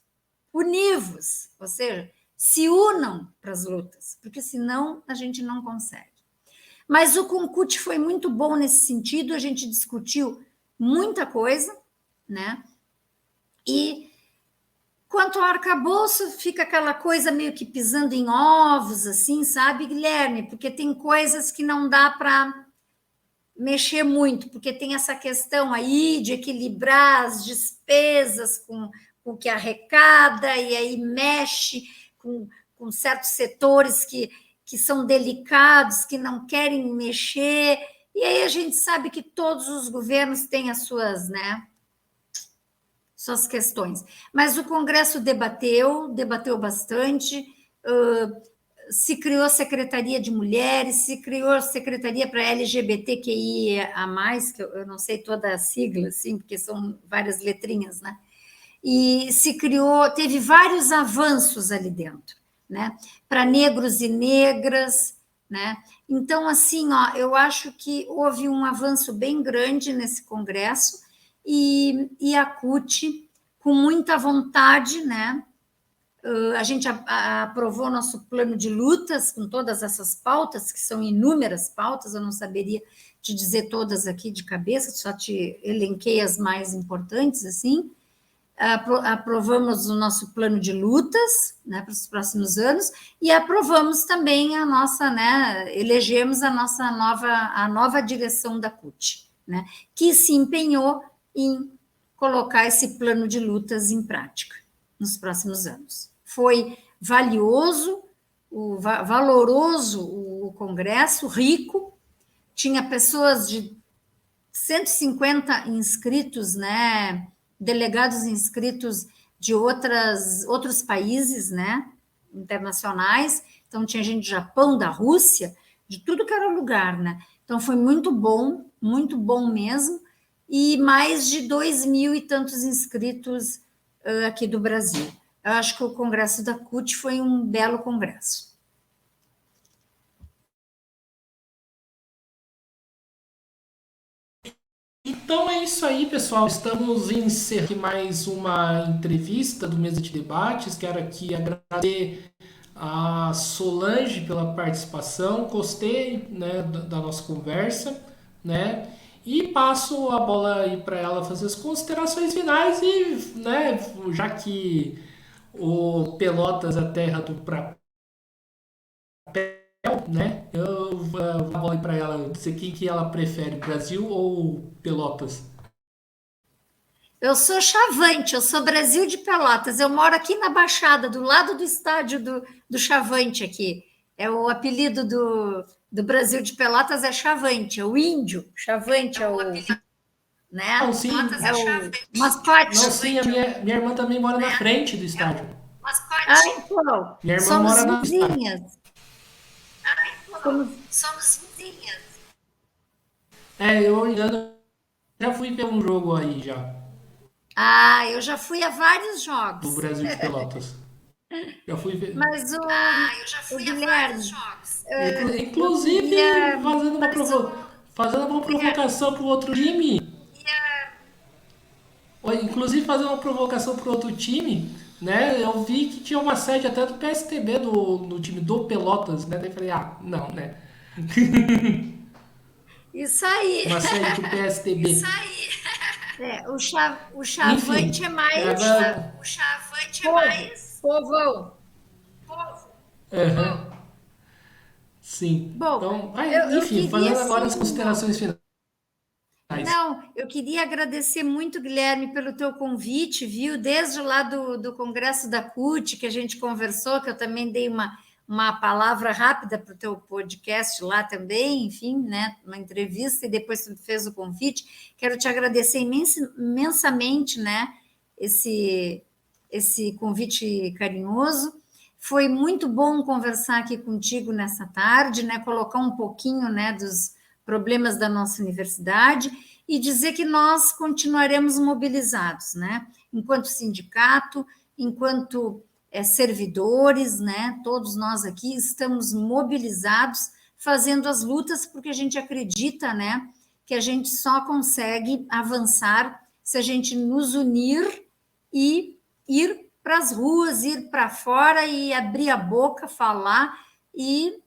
ou seja, se unam para as lutas, porque senão a gente não consegue. Mas o Concute foi muito bom nesse sentido, a gente discutiu muita coisa, né? E quanto ao arcabouço, fica aquela coisa meio que pisando em ovos, assim, sabe, Guilherme? Porque tem coisas que não dá para mexer muito, porque tem essa questão aí de equilibrar as despesas com o que arrecada, e aí mexe com certos setores que são delicados, que não querem mexer, e aí a gente sabe que todos os governos têm as suas, né, suas questões. Mas o Congresso debateu bastante, se criou Secretaria de Mulheres, se criou Secretaria para LGBTQIA+, que eu não sei toda a sigla, assim, porque são várias letrinhas, né? E se criou, teve vários avanços ali dentro, né? Para negros e negras, né? Então, assim, eu acho que houve um avanço bem grande nesse congresso e a CUT, com muita vontade, né? A gente aprovou nosso plano de lutas com todas essas pautas, que são inúmeras pautas, eu não saberia te dizer todas aqui de cabeça, só te elenquei as mais importantes, assim. Aprovamos o nosso plano de lutas, né, para os próximos anos, e aprovamos também a nossa, né, elegemos a nova direção da CUT, né, que se empenhou em colocar esse plano de lutas em prática nos próximos anos. Foi valioso, valoroso o congresso, rico, tinha pessoas de 150 inscritos, né, delegados inscritos de outros países, né, internacionais. Então, tinha gente do Japão, da Rússia, de tudo que era lugar, né? Então foi muito bom mesmo, e mais de 2.000 e tantos inscritos aqui do Brasil. Eu acho que o congresso da CUT foi um belo congresso. Então é isso aí, pessoal. Estamos encerrando mais uma entrevista do Mesa de Debates. Quero aqui agradecer a Solange pela participação. Gostei, né, da nossa conversa, né? E passo a bola aí para ela fazer as considerações finais e, né, já que o Pelotas, a terra do né? Eu vou para ela dizer quem que ela prefere, Brasil ou Pelotas? Eu sou Chavante, eu sou Brasil de Pelotas. Eu moro aqui na Baixada, do lado do estádio do Chavante aqui. É o apelido do Brasil de Pelotas é Chavante, é o índio. Chavante é o, né? Não, sim. É o mascote. Não, sim, a minha irmã também mora na frente do estádio. Ah, então, Minha irmã somos mora na estádio. vizinhas. Somos vizinhas. Eu engano, já fui ver um jogo aí já, Ah, eu já fui a vários do jogos. Brasil de Pelotas. Já fui ver. Mas o Guilherme, eu Inclusive, queria. fazendo uma provocação pro outro time. Inclusive, fazendo uma provocação pro outro time, né? Eu vi que tinha uma sede até do PSTB no time do Pelotas, né? Daí eu falei, não, né? Isso aí. Uma sede do PSTB. O Enfim, Chavante é mais. agora. O Chavante é mais. Povão. Aham, sim. Bom, Então, eu enfim, queria fazendo agora assim. as considerações finais. Não, eu queria agradecer muito, Guilherme, pelo teu convite, viu? Desde lá do Congresso da CUT, que a gente conversou, que eu também dei uma palavra rápida para o teu podcast lá também, enfim, né? Uma entrevista, e depois tu fez o convite. Quero te agradecer imensamente, né? Esse convite carinhoso. Foi muito bom conversar aqui contigo nessa tarde, né? Colocar um pouquinho, né, dos problemas da nossa universidade e dizer que nós continuaremos mobilizados, né? Enquanto sindicato, enquanto servidores, né? Todos nós aqui estamos mobilizados, fazendo as lutas, porque a gente acredita, né? Que a gente só consegue avançar se a gente nos unir e ir para as ruas, ir para fora e abrir a boca, falar e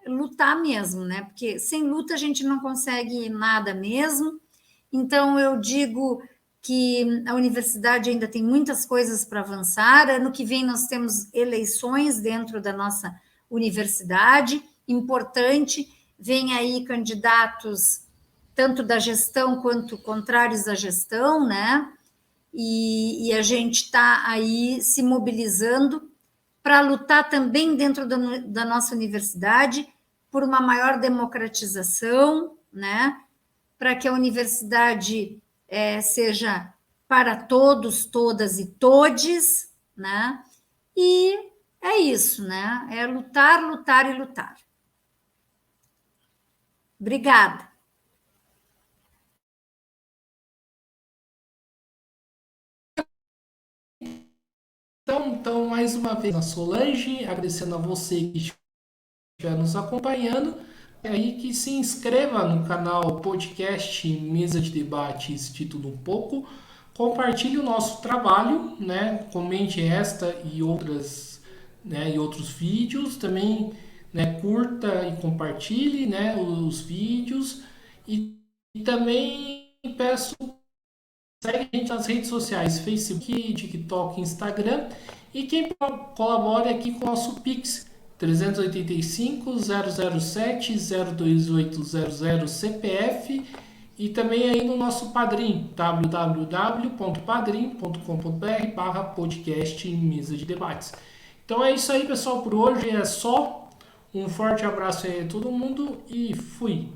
lutar mesmo, né? Porque sem luta a gente não consegue nada mesmo. Então eu digo que a universidade ainda tem muitas coisas para avançar. Ano que vem nós temos eleições dentro da nossa universidade, importante. Vem aí candidatos tanto da gestão quanto contrários à gestão, né? E a gente está aí se mobilizando para lutar também dentro da nossa universidade por uma maior democratização, né? Para que a universidade seja para todos, todas e todes, né? E é isso, né? É lutar, lutar e lutar. Obrigada. Então, mais uma vez, a Solange, agradecendo a você que estiver nos acompanhando, e aí que se inscreva no canal podcast Mesa de Debates Título Um Pouco, compartilhe o nosso trabalho, né? Comente esta e outras, né? E outros vídeos, também, né? Curta e compartilhe, né? Os vídeos e também peço. Segue a gente nas redes sociais, Facebook, TikTok, Instagram. E quem colabora aqui com o nosso Pix, 385-007-02800 CPF. E também aí no nosso Padrim, www.padrim.com.br/podcast Mesa de Debates. Então é isso aí, pessoal, por hoje. É só. Um forte abraço aí a todo mundo e fui!